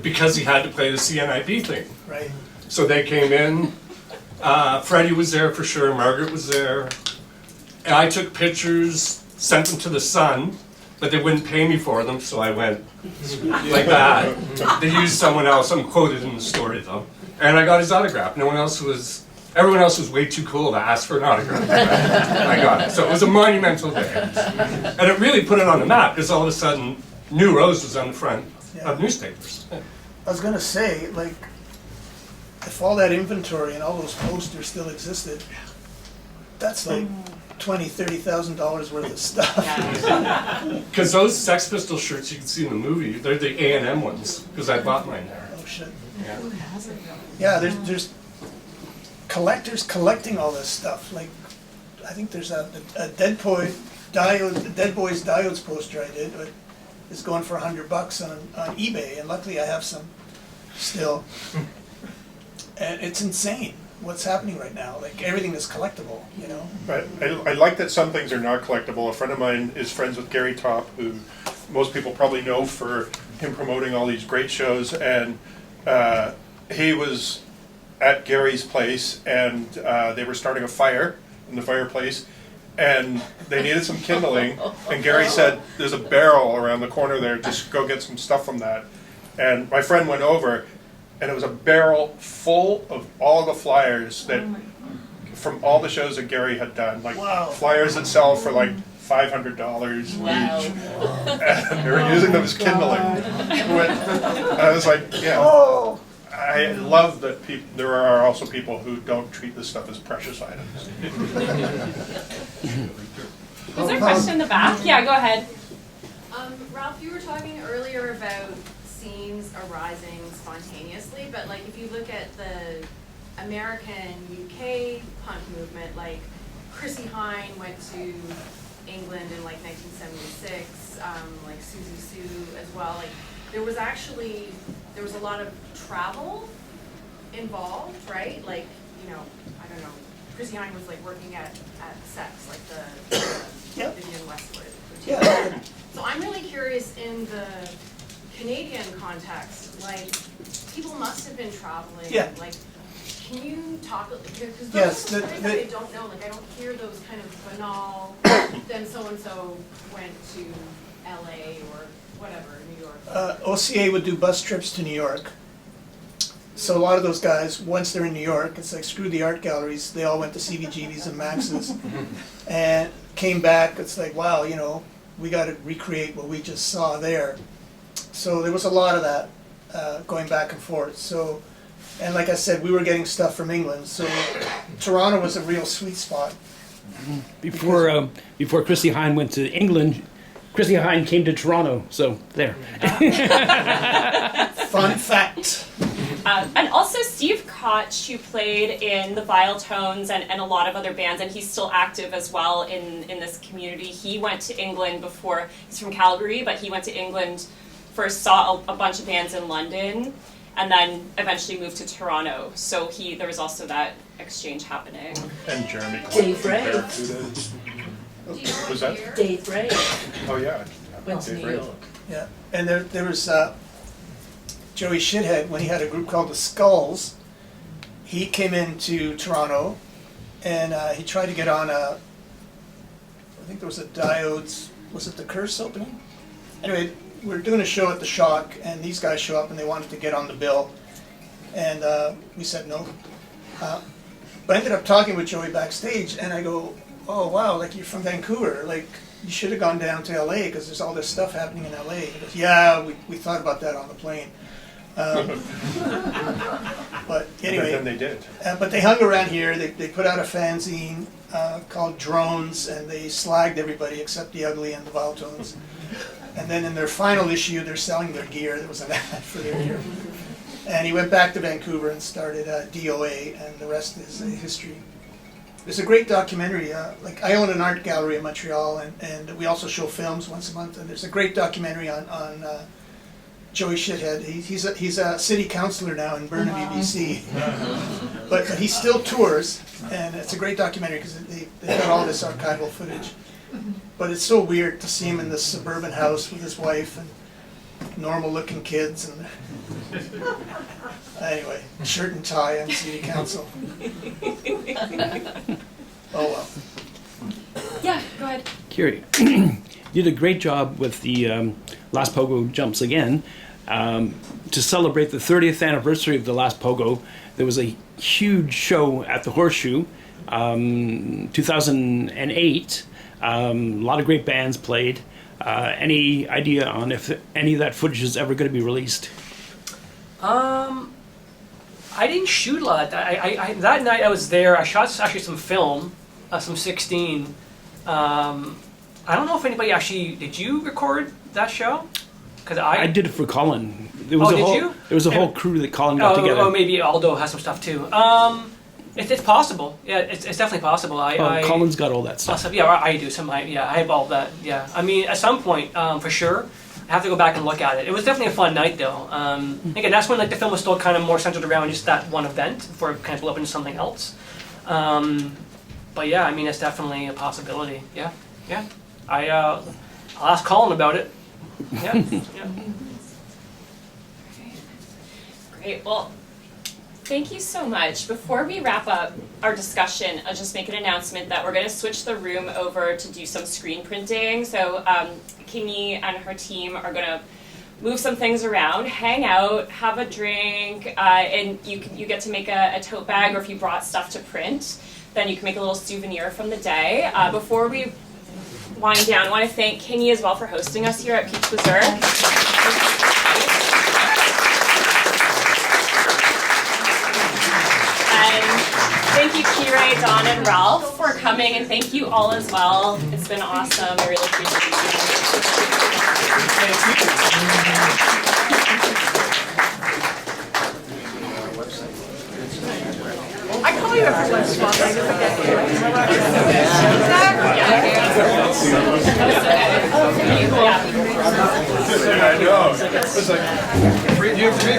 because he had to play the CNIB thing. Right. So they came in. Freddie was there for sure. Margaret was there. And I took pictures, sent them to the Sun, but they wouldn't pay me for them, so I went like that. They used someone else. I'm quoted in the story though, and I got his autograph. Everyone else was way too cool to ask for an autograph. I got it. So it was a monumental day. And it really put it on the map, because all of a sudden, New Rose was on the front of newspapers. I was gonna say, like, if all that inventory and all those posters still existed, that's like $20,000-$30,000 worth of stuff. Because those Sex Pistol shirts you can see in the movie, they're the A&M ones, because I bought mine there. Oh shit. Yeah. Yeah, there's collectors collecting all this stuff. Like, I think there's a Dead Boys Diodes poster I did. It's going for $100 on eBay, and luckily I have some still. And it's insane what's happening right now. Like, everything is collectible, But I like that some things are not collectible. A friend of mine is friends with Gary Topp, who most people probably know for him promoting all these great shows, and he was at Gary's place, and they were starting a fire in the fireplace, and they needed some kindling, and Gary said, there's a barrel around the corner there, just go get some stuff from that. And my friend went over, and it was a barrel full of all the flyers that from all the shows that Gary had done, like flyers that sell for like $500 each. And they were using them as kindling. I was like, yeah. I love that there are also people who don't treat this stuff as precious items. Was there a question in the back? Yeah, go ahead. Ralph, you were talking earlier about scenes arising spontaneously, but like if you look at the American UK punk movement, like Chrissie Hynde went to England in like 1976. like Suzu Sue as well. Like there was a lot of travel involved, right? Like, you know, I don't know, Chrissy Hine was like working at Sex, like the Yep. Vivian Westwood. Yeah. So I'm really curious in the Canadian context, like people must have been traveling. Yeah. Like, can you talk, because those Yes, are the stories that I the- don't know, like I don't hear those kind of banal, then so-and-so went to LA or whatever, New York. OCA would do bus trips to New York. So a lot of those guys, once they're in New York, it's like screw the art galleries. They all went to CBGB's and Max's, and came back. It's like, wow, you know, we got to recreate what we just saw there. So there was a lot of that going back and forth. So, and like I said, we were getting stuff from England. So Toronto was a real sweet spot. Before Chrissy Hine went to England, Chrissy Hine came to Toronto. So there. Fun fact. And also Steve Koch, who played in the Vile Tones and a lot of other bands, and he's still active as well in this community. He went to England before, he's from Calgary, but he went to England, first saw a bunch of bands in London, and then eventually moved to Toronto. So there was also that exchange happening. And Jeremy. Dave Ray. Barracuda. Do you know Was what that- year? Dave Ray Oh, yeah. went to Dave New Ray. York. Yeah, and there was Joey Shithead, when he had a group called the Skulls. He came into Toronto, and he tried to get on I think there was a Diodes, was it the Curse opening? Anyway, we were doing a show at the Shock, and these guys show up and they wanted to get on the bill, and we said no. But I ended up talking with Joey backstage, and I go, oh wow, like you're from Vancouver, like you should have gone down to LA because there's all this stuff happening in LA. He goes, yeah, we thought about that on the plane. But anyway, Then they did. but they hung around here. They put out a fanzine called Drones, and they slagged everybody except the Ugly and the Vile Tones. And then in their final issue, they're selling their gear. There was an ad for their gear. And he went back to Vancouver and started DOA, and the rest is history. There's a great documentary. Like I own an art gallery in Montreal, and we also show films once a month. And there's a great documentary on Joey Shithead. He's a city councillor now in Burnaby, BC. but he still tours, and it's a great documentary because they've got all this archival footage. But it's so weird to see him in this suburban house with his wife and normal-looking kids. And anyway, shirt and tie on city council. Oh well. Yeah, go ahead. Kire, you did a great job with the Last Pogo Jumps Again. To celebrate the 30th anniversary of the Last Pogo, there was a huge show at the Horseshoe, 2008. A lot of great bands played. Any idea on if any of that footage is ever going to be released? I didn't shoot a lot. I that night I was there. I shot actually some film, some 16. I don't know if anybody actually did. You record that show? Because I did it for Colin. There was Oh, a did whole, you? There was a whole crew that Colin got together. Oh, maybe Aldo has some stuff too. It's possible. Yeah, it's definitely possible. Colin's got all that stuff. Yeah, I do. I have all that. Yeah, I mean, at some point, for sure, I have to go back and look at it. It was definitely a fun night, though. Again, that's when like the film was still kind of more centered around just that one event before it kind of blew up into something else. But yeah, I mean, it's definitely a possibility. Yeah. I'll ask Colin about it. Yeah. Yeah. Great. Well, thank you so much. Before we wrap up our discussion, I'll just make an announcement that we're going to switch the room over to do some screen printing. So Kingi and her team are going to move some things around, hang out, have a drink, and you get to make a tote bag, or if you brought stuff to print, then you can make a little souvenir from the day. Before we wind down, I want to thank Kingi as well for hosting us here at Peach Berserk. Thank you, Kire, Don, and Ralph for coming, and thank you all as well. It's been awesome. I really appreciate you. I call you every once in a while, I never get to I know. It's like, you have three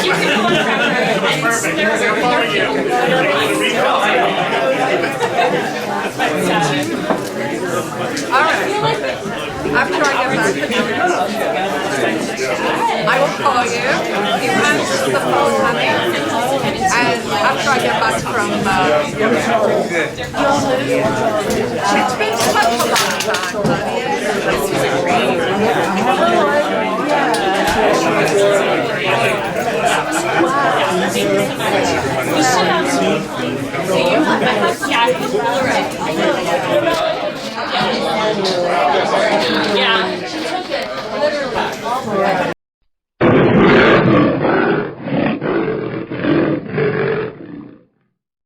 You can go on Perfect, I'll follow you. Alright. After I get back, I will call you. You answer the phone, honey. And after I get back from it's been such a long time, Yeah,